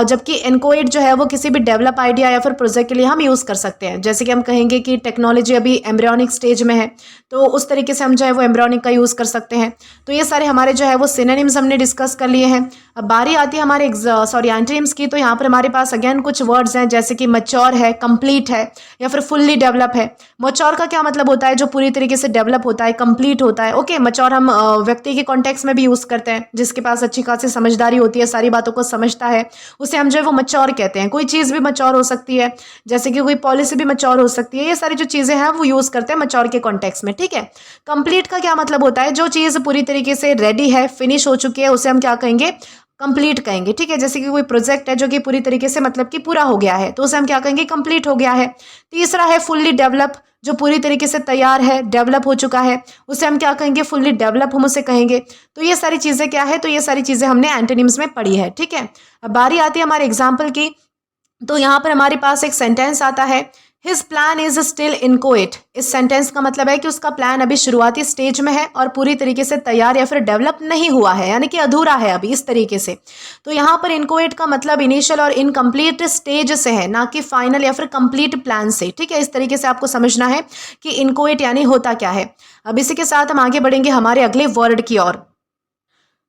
जबकि इनकोएट जो है वो किसी भी डेवलप आइडिया या फिर प्रोजेक्ट के लिए हम यूज़ कर सकते हैं। जैसे कि हम कहेंगे कि टेक्नोलॉजी अभी एम्ब्रियोनिक स्टेज में है, तो उस तरीके से हम जो है वो एम्ब्रियोनिक का यूज़ कर सकते हैं। तो ये सारे हमारे जो है वो सिनोनिम्स हमने डिस्कस कर लिए हैं। अब बारी आती है हमारे एंटोनिम्स की। तो यहाँ पर हमारे पास अगेन कुछ वर्ड्स हैं, जैसे कि मैच्योर है, कंप्लीट है, या फिर फुल्ली डेवलप है। मैच्योर का क्या मतलब होता है? जो पूरी तरीके से डेवलप होता है, कंप्लीट होता है। ओके, मैच्योर हम व्यक्ति के कॉन्टेक्स्ट में भी यूज करते हैं, जिसके पास अच्छी खासी समझदारी होती है, सारी बातों को समझता है, उसे हम जो है वो मैच्योर कहते हैं। कोई चीज़ भी मैच्योर हो सकती है, जैसे कि कोई पॉलिसी भी मैच्योर हो सकती है। ये सारी जो चीज़ें हैं वो यूज करते हैं मैच्योर के कॉन्टेक्स्ट में, ठीक है। कंप्लीट का क्या मतलब होता है? जो चीज़ पूरी तरीके से रेडी है, फिनिश हो चुकी है, उसे हम क्या कहेंगे? कंप्लीट कहेंगे, ठीक है। जैसे कि कोई प्रोजेक्ट है जो कि पूरी तरीके से मतलब कि पूरा हो गया है, तो उसे हम क्या कहेंगे? कंप्लीट हो गया है। तीसरा है फुल्ली डेवलप, जो पूरी तरीके से तैयार है, डेवलप हो चुका है, उसे हम क्या कहेंगे? फुल्ली डेवलप हम उसे कहेंगे। तो ये सारी चीज़ें क्या है? तो ये सारी चीज़ें हमने एंटोनिम्स में पढ़ी है, ठीक है। अब बारी आती है हमारे एग्जाम्पल की। तो यहाँ पर हमारे पास एक सेंटेंस आता है, his plan is still inchoate. इस सेंटेंस का मतलब है कि उसका प्लान अभी शुरुआती स्टेज में है और पूरी तरीके से तैयार या फिर डेवलप नहीं हुआ है, यानी कि अधूरा है अभी, इस तरीके से। तो यहाँ पर इनकोएट का मतलब इनिशियल और इनकम्प्लीट स्टेज से है, ना कि फाइनल या फिर कंप्लीट प्लान से, ठीक है। इस तरीके से आपको समझना है कि इनकोएट यानी होता क्या है। अब इसी के साथ हम आगे बढ़ेंगे हमारे अगले वर्ड की ओर।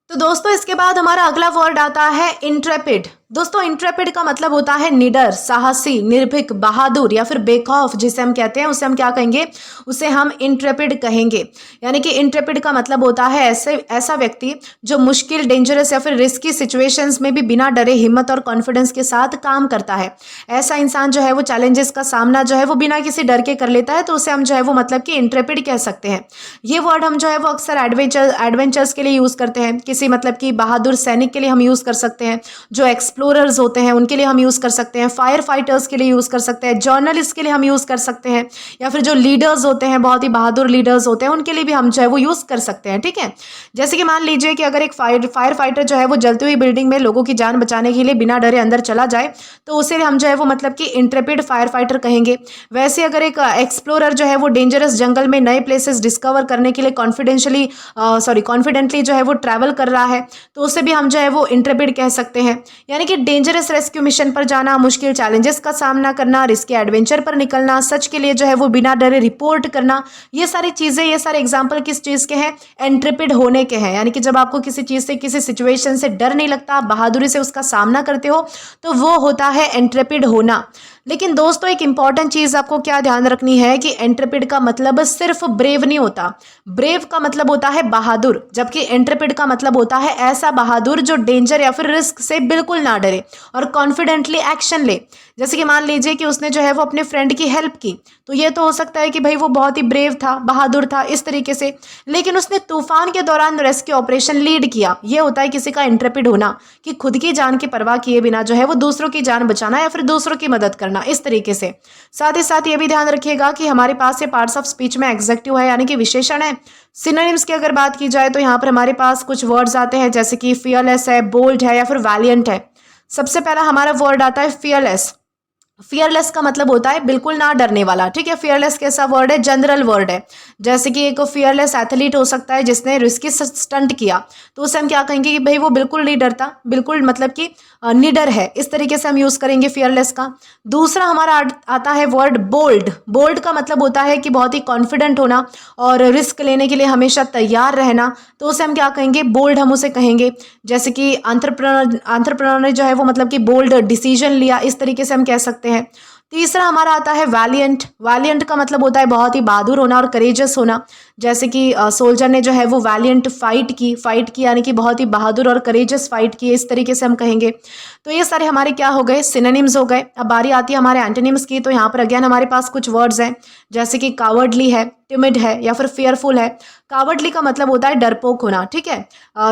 तो दोस्तों इसके बाद हमारा अगला वर्ड आता है इंट्रेपिड। दोस्तों इंट्रेपिड का मतलब होता है निडर, साहसी, निर्भीक, बहादुर या फिर बेखौफ जिसे हम कहते हैं, उसे हम क्या कहेंगे? उसे हम इंट्रेपिड कहेंगे। यानी कि इंट्रेपिड का मतलब होता है ऐसा व्यक्ति जो मुश्किल, डेंजरस या फिर रिस्की सिचुएशंस में भी बिना डरे हिम्मत और कॉन्फिडेंस के साथ काम करता है। ऐसा इंसान जो है वो चैलेंजेस का सामना जो है वो बिना किसी डर के कर लेता है, तो उसे हम जो है वो मतलब कि इंट्रेपिड कह सकते हैं। ये वर्ड हम जो है वो अक्सर एडवेंचर्स के लिए यूज़ करते हैं, किसी मतलब कि बहादुर सैनिक के लिए हम यूज़ कर सकते हैं, जो एक्सप्लोरर्स होते हैं उनके लिए हम यूज़ कर सकते हैं, फायर फाइटर्स के लिए यूज़ कर सकते हैं, जर्नलिस्ट के लिए हम यूज़ कर सकते हैं, या फिर जो लीडर्स होते हैं, बहुत ही बहादुर लीडर्स होते हैं, उनके लिए भी हम जो है वो यूज़ कर सकते हैं, ठीक है। जैसे कि मान लीजिए कि अगर एक फायर फाइटर जो है वो जलती हुई बिल्डिंग में लोगों की जान बचाने के लिए बिना डरे अंदर चला जाए, तो उसे हम जो है वो मतलब कि इंट्रेपिड फायर फाइटर कहेंगे। वैसे अगर एक एक्सप्लोरर जो है वो डेंजरस जंगल में नए प्लेसेस डिस्कवर करने के लिए कॉन्फिडेंटली जो है वो ट्रैवल कर रहा है, तो उसे भी हम जो है वो इंट्रेपिड कह सकते हैं। यानी कि डेंजरस रेस्क्यू मिशन पर जाना, मुश्किल चैलेंजेस का सामना करना, रिस्की एडवेंचर पर निकलना, सच के लिए जो है वो बिना डरे रिपोर्ट करना, ये सारी चीज़ें, ये सारे एग्जाम्पल किस चीज़ के हैं? इंट्रेपिड होने के हैं। यानी कि जब आपको किसी चीज़ से, किसी सिचुएशन से डर नहीं लगता, आप बहादुरी से उसका सामना करते हो, तो वो होता है इंट्रेपिड होना। लेकिन दोस्तों एक इंपॉर्टेंट चीज़ आपको क्या ध्यान रखनी है कि इंट्रेपिड का मतलब सिर्फ ब्रेव नहीं होता। ब्रेव का मतलब होता है बहादुर, जबकि इंट्रेपिड का मतलब होता है ऐसा बहादुर जो डेंजर या फिर रिस्क से बिल्कुल ना डरे और कॉन्फिडेंटली एक्शन ले। जैसे कि मान लीजिए कि उसने जो है वो अपने फ्रेंड की हेल्प की, तो ये तो हो सकता है कि भाई वो बहुत ही ब्रेव था, बहादुर था इस तरीके से, लेकिन उसने तूफान के दौरान रेस्क्यू ऑपरेशन लीड किया। ये होता है किसी का इंट्रेपिड होना, कि खुद की जान की परवाह किए बिना जो है वो दूसरों की जान बचाना या फिर दूसरों की मदद करना, इस तरीके से। साथ ही साथ ये भी ध्यान रखिएगा कि हमारे पास ये पार्ट्स ऑफ स्पीच में एग्जेक्टिव है, यानी कि विशेषण है। सिनोनिम्स की अगर बात की जाए तो यहाँ पर हमारे पास कुछ वर्ड्स आते हैं, जैसे कि फियरलेस है, बोल्ड है या फिर वैलियंट है। सबसे पहला हमारा वर्ड आता है फियरलेस। फियरलेस का मतलब होता है बिल्कुल ना डरने वाला, ठीक है। फियरलेस कैसा वर्ड है? जनरल वर्ड है। जैसे कि एक फियरलेस एथलीट हो सकता है जिसने रिस्की स्टंट किया, तो उसे हम क्या कहेंगे कि भाई वो बिल्कुल नहीं डरता, बिल्कुल मतलब कि निडर है, इस तरीके से हम यूज करेंगे फियरलेस का। दूसरा हमारा आता है वर्ड बोल्ड। बोल्ड का मतलब होता है कि बहुत ही कॉन्फिडेंट होना और रिस्क लेने के लिए हमेशा तैयार रहना, तो उसे हम क्या कहेंगे? बोल्ड हम उसे कहेंगे। जैसे कि एंटरप्रेन्योर ने जो है वो मतलब कि बोल्ड डिसीजन लिया, इस तरीके से हम कह सकते हैं। तीसरा हमारा आता है वैलियंट। वैलियंट का मतलब होता है बहुत ही बहादुर होना और करेजियस होना। जैसे कि सोल्जर ने जो है वो वैलियंट फाइट की यानी कि बहुत ही बहादुर और करेजियस फाइट की, इस तरीके से हम कहेंगे। तो ये सारे हमारे क्या हो गए? सिनोनिम्स हो गए। अब बारी आती है हमारे एंटोनिम्स की। तो यहाँ पर अगेन हमारे पास कुछ वर्ड्स हैं, जैसे कि कावर्डली है, टिमिड है या फिर फियरफुल है। कावर्डली का मतलब होता है डरपोक होना, ठीक है।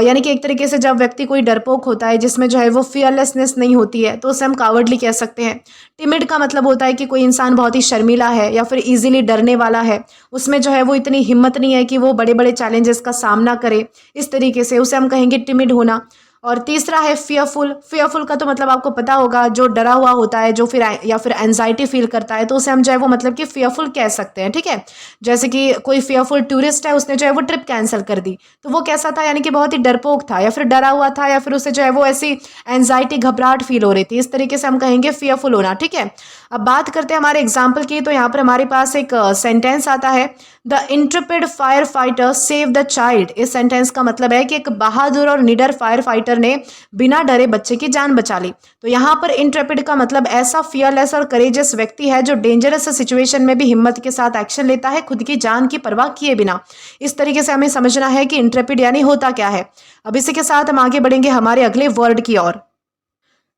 यानी कि एक तरीके से जब व्यक्ति कोई डरपोक होता है, जिसमें जो है वो फियरलेसनेस नहीं होती है, तो उसे हम कावर्डली कह सकते हैं। टिमिड का मतलब होता है कि कोई इंसान बहुत ही शर्मीला है या फिर इजीली डरने वाला है, उसमें जो है वो इतनी हिम्मत नहीं है कि वो बड़े बड़े चैलेंजेस का सामना करे, इस तरीके से उसे हम कहेंगे टिमिड होना। और तीसरा है फियरफुल। फियरफुल का तो मतलब आपको पता होगा, जो डरा हुआ होता है, जो फिर या फिर एंजाइटी फील करता है, तो उसे हम जो है वो मतलब कि फियरफुल कह सकते हैं, ठीक है। जैसे कि कोई फियरफुल टूरिस्ट है, उसने जो है वो ट्रिप कैंसिल कर दी, तो वो कैसा था? यानी कि बहुत ही डरपोक था या फिर डरा हुआ था, या फिर उसे जो है वो ऐसी एंजाइटी, घबराहट फील हो रही थी, इस तरीके से हम कहेंगे फियरफुल होना, ठीक है। अब बात करते हैं हमारे एग्जाम्पल की। तो यहाँ पर हमारे पास एक सेंटेंस आता है, the Intrepid fire fighter save the child. इस सेंटेंस का मतलब है कि एक बहादुर और निडर फायर फाइटर राइटर ने बिना डरे बच्चे की जान बचा ली। तो यहाँ पर इंट्रेपिड का मतलब ऐसा फियरलेस और करेजियस व्यक्ति है जो डेंजरस सिचुएशन में भी हिम्मत के साथ एक्शन लेता है, खुद की जान की परवाह किए बिना। इस तरीके से हमें समझना है कि इंट्रेपिड यानी होता क्या है। अब इसी के साथ हम आगे बढ़ेंगे हमारे अगले वर्ड की ओर।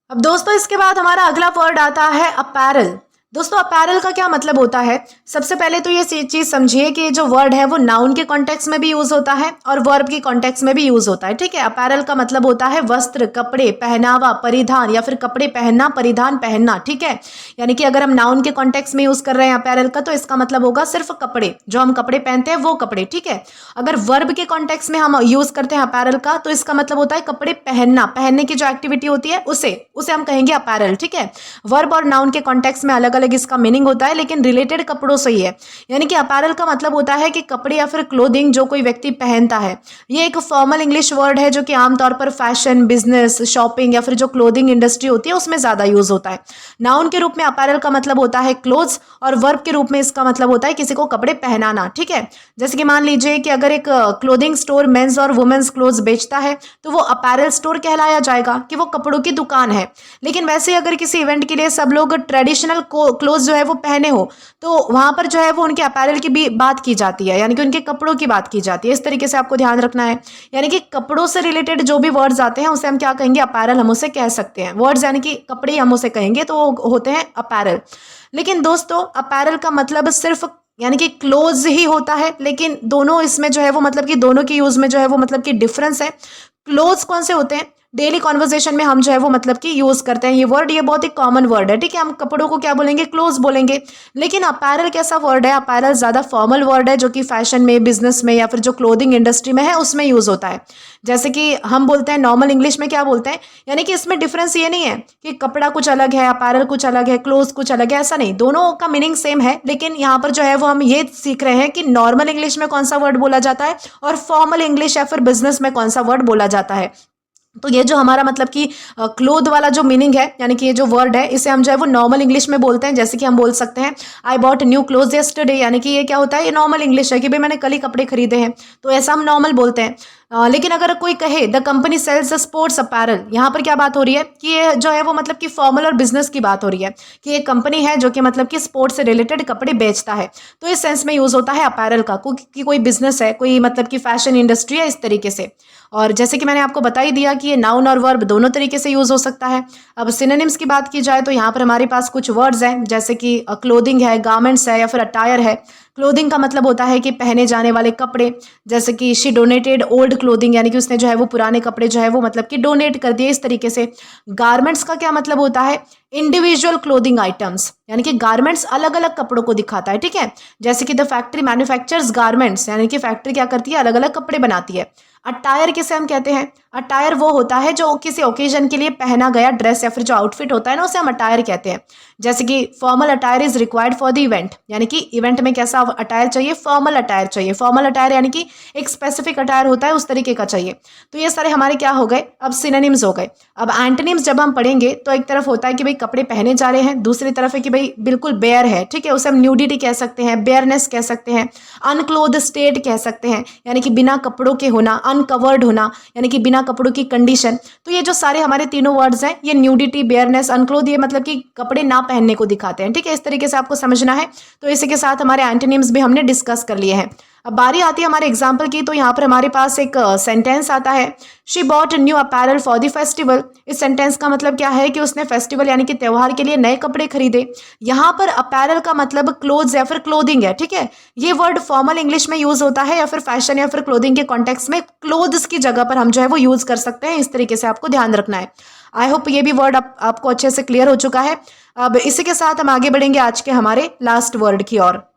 अब दोस्तों इसके बाद हमारा अगला वर्ड आता है अपैरल। दोस्तों अपैरल का क्या मतलब होता है? सबसे पहले तो ये चीज समझिए कि जो वर्ड है वो नाउन के कॉन्टेक्स्ट में भी यूज होता है और वर्ब के कॉन्टेक्स्ट में भी यूज होता है। ठीक है, अपैरल का मतलब होता है वस्त्र, कपड़े, पहनावा, परिधान या फिर कपड़े पहनना, परिधान पहनना। ठीक है, यानी कि अगर हम नाउन के कॉन्टेक्स्ट में यूज कर रहे हैं अपैरल का तो इसका मतलब होगा सिर्फ कपड़े, जो हम कपड़े पहनते हैं वो कपड़े। ठीक है, अगर वर्ब के कॉन्टेक्स्ट में हम यूज करते हैं अपैरल का तो इसका मतलब होता है कपड़े पहनना, पहनने की जो एक्टिविटी होती है उसे हम कहेंगे अपैरल। ठीक है, वर्ब और नाउन के कॉन्टेक्स्ट में अलग अलग इसका मीनिंग होता है लेकिन रिलेटेड कपड़ों से ही है। यानी कि अपैरल का मतलब होता है कि कपड़े या फिर क्लोथिंग जो कोई व्यक्ति पहनता है। ये एक फॉर्मल इंग्लिश वर्ड है जो कि आमतौर पर फैशन, बिजनेस, शॉपिंग या फिर जो क्लोथिंग इंडस्ट्री होती है उसमें ज्यादा यूज होता है। नाउन के रूप में अपैरल का मतलब होता है क्लोथ्स और वर्ब के रूप में इसका मतलब होता है किसी को कपड़े पहनाना। ठीक है, जैसे कि मान लीजिए कि अगर एक क्लोथिंग स्टोर मेंस और वुमेन्स क्लोथ्स बेचता है तो वो अपैरल स्टोर कहलाया जाएगा कि वो कपड़ों की दुकान है। लेकिन वैसे अगर किसी इवेंट के लिए सब लोग ट्रेडिशनल क्लोथ्स जो है वो पहने हो तो वहां पर जो है वो उनके अपैरल की भी बात की जाती है, यानी कि उनके कपड़ों की बात की जाती है। इस तरीके से आपको ध्यान रखना है, यानी कि कपड़ों से रिलेटेड जो भी वर्ड्स आते हैं उसे हम क्या कहेंगे? अपैरल हम उसे कह सकते हैं। वर्ड्स यानी कि कपड़े हम उसे कहेंगे तो वो होते हैं अपैरल। लेकिन दोस्तों अपैरल का मतलब सिर्फ यानी कि क्लोथ्स ही होता है, लेकिन दोनों इसमें जो है वो मतलब कि दोनों की यूज में जो है वो मतलब कि डिफरेंस है। क्लोथ्स कौन से होते हैं? डेली कॉन्वर्सेशन में हम जो है वो मतलब कि यूज करते हैं ये वर्ड, ये बहुत ही कॉमन वर्ड है। ठीक है, हम कपड़ों को क्या बोलेंगे? क्लोथ्स बोलेंगे। लेकिन अपैरल कैसा वर्ड है? अपैरल ज्यादा फॉर्मल वर्ड है जो कि फैशन में, बिजनेस में या फिर जो क्लोथिंग इंडस्ट्री में है उसमें यूज होता है। जैसे कि हम बोलते हैं नॉर्मल इंग्लिश में क्या बोलते हैं, यानी कि इसमें डिफरेंस ये नहीं है कि कपड़ा कुछ अलग है, अपैरल कुछ अलग है, क्लोथ्स कुछ अलग है, ऐसा नहीं, दोनों का मीनिंग सेम है। लेकिन यहाँ पर जो है वो हम ये सीख रहे हैं कि नॉर्मल इंग्लिश में कौन सा वर्ड बोला जाता है और फॉर्मल इंग्लिश या फिर बिजनेस में कौन सा वर्ड बोला जाता है। तो ये जो हमारा मतलब कि क्लोथ वाला जो मीनिंग है, यानी कि ये जो वर्ड है इसे हम जो है वो नॉर्मल इंग्लिश में बोलते हैं। जैसे कि हम बोल सकते हैं I bought new clothes yesterday, यानी कि ये क्या होता है? ये नॉर्मल इंग्लिश है कि भाई मैंने कल ही कपड़े खरीदे हैं, तो ऐसा हम नॉर्मल बोलते हैं। लेकिन अगर कोई कहे the company sells sports apparel, यहाँ पर क्या बात हो रही है कि ये जो है वो मतलब कि फॉर्मल और बिजनेस की बात हो रही है कि एक कंपनी है जो कि मतलब कि स्पोर्ट्स से रिलेटेड कपड़े बेचता है, तो इस सेंस में यूज होता है अपैरल का कि कोई बिजनेस है, कोई मतलब कि फैशन इंडस्ट्री है, इस तरीके से। और जैसे कि मैंने आपको बता ही दिया कि ये नाउन और वर्ब दोनों तरीके से यूज हो सकता है। अब सिनोनिम्स की बात की जाए तो यहाँ पर हमारे पास कुछ वर्ड्स हैं, जैसे कि क्लोथिंग है, गारमेंट्स है या फिर अटायर है। क्लोथिंग का मतलब होता है कि पहने जाने वाले कपड़े, जैसे कि शी डोनेटेड ओल्ड क्लोथिंग, यानी कि उसने जो है वो पुराने कपड़े जो है वो मतलब कि डोनेट कर दिए, इस तरीके से। गारमेंट्स का क्या मतलब होता है? इंडिविजुअल क्लोथिंग आइटम्स, यानी कि गारमेंट्स अलग अलग कपड़ों को दिखाता है। ठीक है, जैसे कि द फैक्ट्री मैन्युफैक्चर्स गारमेंट्स, यानी कि फैक्ट्री क्या करती है? अलग अलग कपड़े बनाती है। अटायर किसे हम कहते हैं? अटायर वो होता है जो किसी ओकेजन के लिए पहना गया ड्रेस या फिर जो आउटफिट होता है ना, उसे हम अटायर कहते हैं। जैसे कि formal attire is required for the event, यानी कि इवेंट में कैसा अटायर चाहिए? फॉर्मल अटायर चाहिए। फॉर्मल अटायर यानी कि एक स्पेसिफिक अटायर होता है, उस तरीके का चाहिए। तो ये सारे हमारे क्या हो गए? अब सिनोनिम्स हो गए। अब एंटोनिम्स जब हम पढ़ेंगे तो एक तरफ होता है कि भाई कपड़े पहने जा रहे हैं, दूसरी तरफ है कि भाई बिल्कुल बेयर है। ठीक है, उसे हम न्यूडिटी कह सकते हैं, बेयरनेस कह सकते हैं, अनक्लोथ स्टेट कह सकते हैं, यानी कि बिना कपड़ों के होना, अनकवर्ड होना यानी कि बिना कपड़ों की कंडीशन। तो ये जो सारे हमारे तीनों वर्ड्स हैं, ये न्यूडिटी, बेयरनेस, अनक्लोथ, ये मतलब कि कपड़े ना पहनने को दिखाते हैं। ठीक है, इस तरीके से आपको समझना है। तो इसी के साथ हमारे एंटोनिम्स भी हमने डिस्कस कर लिए हैं। अब बारी आती है हमारे एग्जाम्पल की, तो यहाँ पर हमारे पास एक सेंटेंस आता है, she bought new apparel for the festival. इस सेंटेंस का मतलब क्या है कि उसने फेस्टिवल यानी कि त्योहार के लिए नए कपड़े खरीदे। यहाँ पर अपैरल का मतलब क्लोथ्स या फिर क्लोथिंग है। ठीक है, ये वर्ड फॉर्मल इंग्लिश में यूज होता है या फिर फैशन या फिर क्लोथिंग के कॉन्टेक्स्ट में क्लोथ्स की जगह पर हम जो है वो यूज कर सकते हैं। इस तरीके से आपको ध्यान रखना है। आई होप ये भी वर्ड आपको अच्छे से क्लियर हो चुका है। अब इसी के साथ हम आगे बढ़ेंगे आज के हमारे लास्ट वर्ड की ओर।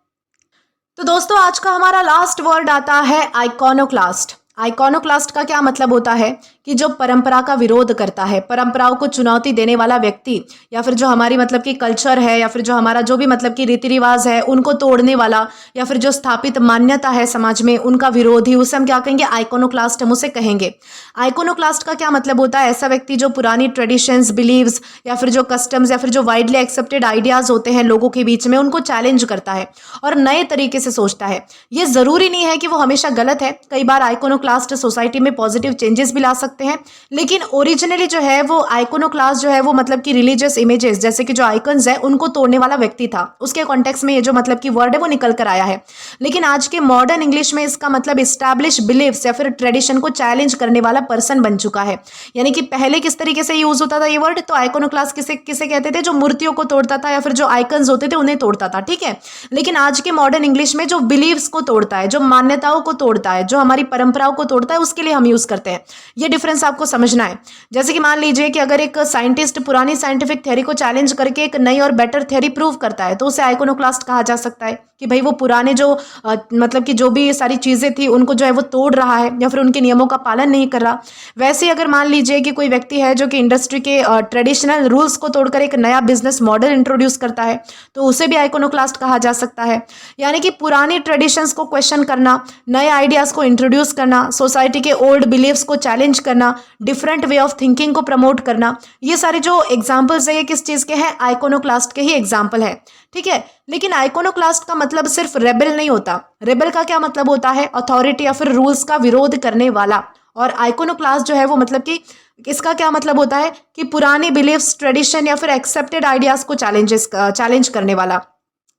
तो दोस्तों आज का हमारा लास्ट वर्ड आता है आइकॉनोक्लास्ट। आइकॉनोक्लास्ट का क्या मतलब होता है कि जो परंपरा का विरोध करता है, परंपराओं को चुनौती देने वाला व्यक्ति, या फिर जो हमारी मतलब कि कल्चर है या फिर जो हमारा जो भी मतलब कि रीति रिवाज है उनको तोड़ने वाला, या फिर जो स्थापित मान्यता है समाज में उनका विरोधी, उसे हम क्या कहेंगे? आइकॉनोक्लास्ट हम उसे कहेंगे। आइकॉनोक्लास्ट का क्या मतलब होता है? ऐसा व्यक्ति जो पुरानी ट्रेडिशंस, बिलीव्स या फिर जो कस्टम्स या फिर जो वाइडली एक्सेप्टेड आइडियाज होते हैं लोगों के बीच में, उनको चैलेंज करता है और नए तरीके से सोचता है। ये जरूरी नहीं है कि वो हमेशा गलत है। कई बार आइकॉनोक्लास्ट आइकोनोक्लास्ट सोसाइटी में पॉजिटिव चेंजेस भी ला सकते हैं। लेकिन ओरिजिनली जो है वो आइकोनोक्लास्ट जो है वो मतलब कि रिलीजियस इमेजेस जैसे कि जो आइकन्स है उनको तोड़ने वाला व्यक्ति था, उसके कॉन्टेक्स्ट में ये जो मतलब कि वर्ड है वो निकल कर आया है। लेकिन आज के मॉडर्न इंग्लिश में इसका मतलब इस्टैब्लिश बिलीव्स या फिर ट्रेडिशन को चैलेंज करने वाला पर्सन बन चुका है। यानी कि पहले किस तरीके से यूज होता था ये वर्ड, तो आइकोनोक्लास्ट किसे किसे कहते थे, जो मूर्तियों को तोड़ता था या फिर जो आइकन्स होते थे उन्हें तोड़ता था, ठीक है। लेकिन आज के मॉडर्न इंग्लिश में जो बिलीव्स को तोड़ता है, जो मान्यताओं को तोड़ता है, जो हमारी परंपराओं को तोड़ता है, उसके लिए हम यूज करते हैं। ये डिफरेंस आपको समझना है। जैसे कि मान लीजिए कि अगर एक साइंटिस्ट पुरानी साइंटिफिक थ्योरी को चैलेंज करके एक नई और बेटर थ्योरी प्रूव करता है तो उसे आइकोनोक्लास्ट कहा जा सकता है कि भाई वो पुराने जो मतलब कि जो भी सारी चीजें थी उनको जो है वो तोड़ रहा है या फिर उनके नियमों का पालन नहीं कर रहा। वैसे अगर मान लीजिए कि कोई व्यक्ति है जो कि इंडस्ट्री के ट्रेडिशनल रूल्स को तोड़कर एक नया बिजनेस मॉडल इंट्रोड्यूस करता है तो उसे भी आइकोनोक्लास्ट कहा जा सकता है। यानी कि पुरानी ट्रेडिशंस को क्वेश्चन करना, नए आइडियाज को इंट्रोड्यूस करना, सोसाइटी के ओल्ड बिलीव्स को चैलेंज करना, डिफरेंट वे ऑफ थिंकिंग को प्रमोट करना, ये सारे जो एग्जाम्पल्स है ये किस चीज के हैं, आइकोनोक्लास्ट के ही एग्जाम्पल है, ठीक है। लेकिन आइकोनोक्लास्ट का मतलब सिर्फ रेबेल नहीं होता। रेबेल का क्या मतलब होता है, अथॉरिटी या फिर रूल्स का विरोध करने वाला। और आइकोनोक्लास्ट जो है वो मतलब कि इसका क्या मतलब होता है कि पुराने बिलीव्स, ट्रेडिशन या फिर एक्सेप्टेड आइडियाज को चैलेंज करने वाला।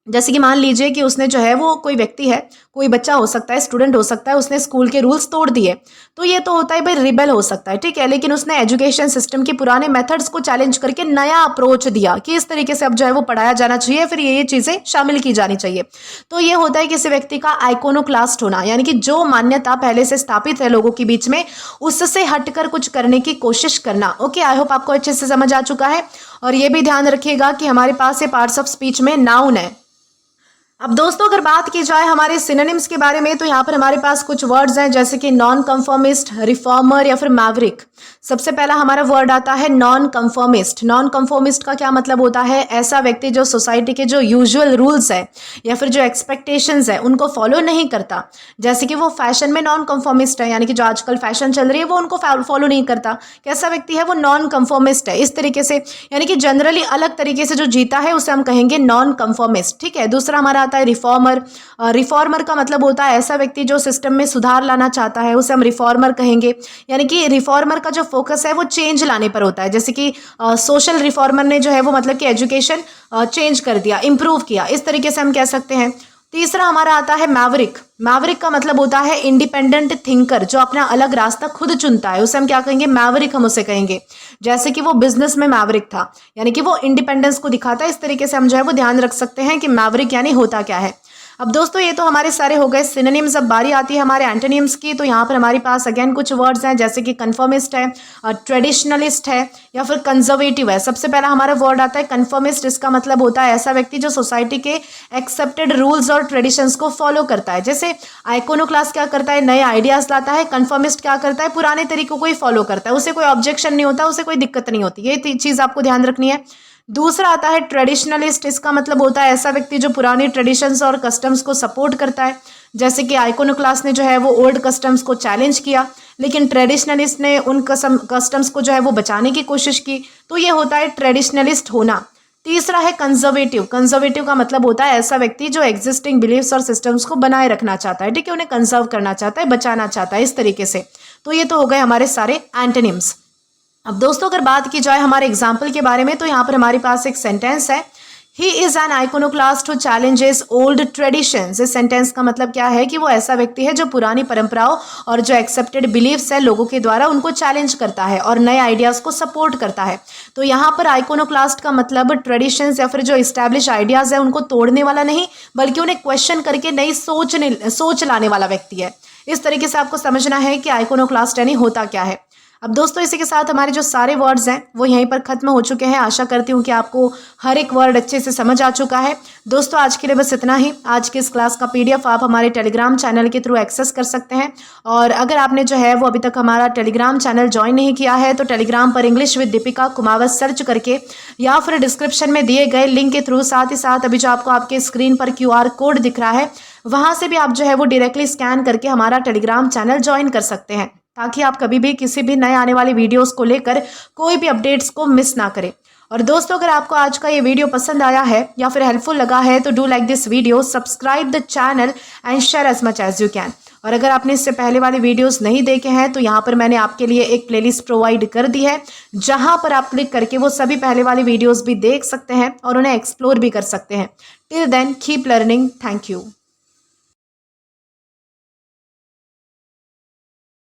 जैसे कि मान लीजिए कि उसने जो है वो कोई व्यक्ति है, कोई बच्चा हो सकता है, स्टूडेंट हो सकता है, उसने स्कूल के रूल्स तोड़ दिए तो ये तो होता है भाई रिबेल हो सकता है, ठीक है। लेकिन उसने एजुकेशन सिस्टम के पुराने मेथड्स को चैलेंज करके नया अप्रोच दिया कि इस तरीके से अब जो है वो पढ़ाया जाना चाहिए, फिर ये चीजें शामिल की जानी चाहिए। तो ये होता है किसी व्यक्ति का आइकोनोक्लास्ट होना, यानी कि जो मान्यता पहले से स्थापित है लोगों के बीच में उससे हटकर कुछ करने की कोशिश करना। ओके, आई होप आपको अच्छे से समझ आ चुका है। और ये भी ध्यान रखिएगा कि हमारे पास ये पार्ट्स ऑफ स्पीच में नाउन है। अब दोस्तों अगर बात की जाए हमारे सिनोनिम्स के बारे में तो यहाँ पर हमारे पास कुछ वर्ड्स हैं जैसे कि नॉन कंफर्मिस्ट, रिफॉर्मर या फिर मैवरिक। सबसे पहला हमारा वर्ड आता है नॉन कंफर्मिस्ट। नॉन कंफर्मिस्ट का क्या मतलब होता है, ऐसा व्यक्ति जो सोसाइटी के जो यूजुअल रूल्स है या फिर जो एक्सपेक्टेशंस है उनको फॉलो नहीं करता। जैसे कि वो फैशन में नॉन कंफर्मिस्ट है, यानी कि जो आजकल फैशन चल रही है वो उनको फॉलो नहीं करता। कैसा व्यक्ति है वो, नॉन कंफर्मिस्ट है। इस तरीके से यानी कि जनरली अलग तरीके से जो जीता है उसे हम कहेंगे नॉन कंफर्मिस्ट, ठीक है। दूसरा हमारा आता है रिफॉर्मर। रिफॉर्मर का मतलब होता है ऐसा व्यक्ति जो सिस्टम में सुधार लाना चाहता है, उसे हम रिफॉर्मर कहेंगे। यानी कि रिफॉर्मर का जो फोकस है वो चेंज लाने पर होता है। जैसे कि सोशल रिफॉर्मर ने जो है वो मतलब कि एजुकेशन चेंज कर दिया, इंप्रूव किया, इस तरीके से हम कह सकते हैं। तीसरा हमारा आता है मैवरिक। मैवरिक का मतलब होता है इंडिपेंडेंट थिंकर, जो अपना अलग रास्ता खुद चुनता है, उसे हम क्या कहेंगे, मैवरिक हम उसे कहेंगे। जैसे कि वो बिजनेस में मैवरिक था, यानी कि वो इंडिपेंडेंस को दिखाता है। इस तरीके से हम जो है वो ध्यान रख सकते हैं कि मैवरिक यानी होता क्या है। अब दोस्तों ये तो हमारे सारे हो गए सिनोनिम्स। अब बारी आती है हमारे एंटोनिम्स की। तो यहाँ पर हमारे पास अगेन कुछ वर्ड्स हैं जैसे कि कन्फर्मिस्ट है, ट्रेडिशनलिस्ट है या फिर कंजर्वेटिव है। सबसे पहला हमारा वर्ड आता है कन्फर्मिस्ट। इसका मतलब होता है ऐसा व्यक्ति जो सोसाइटी के एक्सेप्टेड रूल्स और ट्रेडिशंस को फॉलो करता है। जैसे आइकोनोक्लास्ट क्या करता है, नए आइडियाज लाता है। कन्फर्मिस्ट क्या करता है, पुराने तरीकों को ही फॉलो करता है, उसे कोई ऑब्जेक्शन नहीं होता, उसे कोई दिक्कत नहीं होती। ये चीज़ आपको ध्यान रखनी है। दूसरा आता है ट्रेडिशनलिस्ट। इसका मतलब होता है ऐसा व्यक्ति जो पुरानी ट्रेडिशंस और कस्टम्स को सपोर्ट करता है। जैसे कि आइकोनोक्लास्ट ने जो है वो ओल्ड कस्टम्स को चैलेंज किया, लेकिन ट्रेडिशनलिस्ट ने उन कस्टम्स को जो है वो बचाने की कोशिश की। तो ये होता है ट्रेडिशनलिस्ट होना। तीसरा है कंजर्वेटिव। कंजर्वेटिव का मतलब होता है ऐसा व्यक्ति जो एग्जिस्टिंग बिलीव्स और सिस्टम्स को बनाए रखना चाहता है, ठीक है, उन्हें कंजर्व करना चाहता है, बचाना चाहता है, इस तरीके से। तो ये तो हो गए हमारे सारे एंटोनिम्स। अब दोस्तों अगर बात की जाए हमारे एग्जाम्पल के बारे में तो यहाँ पर हमारे पास एक सेंटेंस है, he is an iconoclast who challenges old traditions. इस सेंटेंस का मतलब क्या है कि वो ऐसा व्यक्ति है जो पुरानी परंपराओं और जो एक्सेप्टेड बिलीव्स है लोगों के द्वारा उनको चैलेंज करता है और नए आइडियाज को सपोर्ट करता है। तो यहाँ पर आइकोनोक्लास्ट का मतलब ट्रेडिशंस या फिर जो इस्टेब्लिश आइडियाज है उनको तोड़ने वाला नहीं, बल्कि उन्हें क्वेश्चन करके नई सोच लाने वाला व्यक्ति है। इस तरीके से आपको समझना है कि आइकोनोक्लास्ट यानी होता क्या है। अब दोस्तों इसी के साथ हमारे जो सारे वर्ड्स हैं वो यहीं पर खत्म हो चुके हैं। आशा करती हूँ कि आपको हर एक वर्ड अच्छे से समझ आ चुका है। दोस्तों आज के लिए बस इतना ही। आज की इस क्लास का PDF आप हमारे टेलीग्राम चैनल के थ्रू एक्सेस कर सकते हैं। और अगर आपने जो है वो अभी तक हमारा टेलीग्राम चैनल ज्वाइन नहीं किया है तो टेलीग्राम पर English with Deepika Kumawat search करके या फिर डिस्क्रिप्शन में दिए गए लिंक के थ्रू, साथ ही साथ अभी जो आपको आपके स्क्रीन पर QR कोड दिख रहा है वहाँ से भी आप जो है वो डायरेक्टली स्कैन करके हमारा टेलीग्राम चैनल ज्वाइन कर सकते हैं, ताकि आप कभी भी किसी भी नए आने वाली वीडियोस को लेकर कोई भी अपडेट्स को मिस ना करें। और दोस्तों अगर आपको आज का ये वीडियो पसंद आया है या फिर हेल्पफुल लगा है तो do like this video, subscribe the channel and share as much as you can. और अगर आपने इससे पहले वाले वीडियोस नहीं देखे हैं तो यहाँ पर मैंने आपके लिए एक प्लेलिस्ट प्रोवाइड कर दी है, जहाँ पर आप क्लिक करके वो सभी पहले वाले वीडियोस भी देख सकते हैं और उन्हें एक्सप्लोर भी कर सकते हैं। Till then keep learning. Thank you.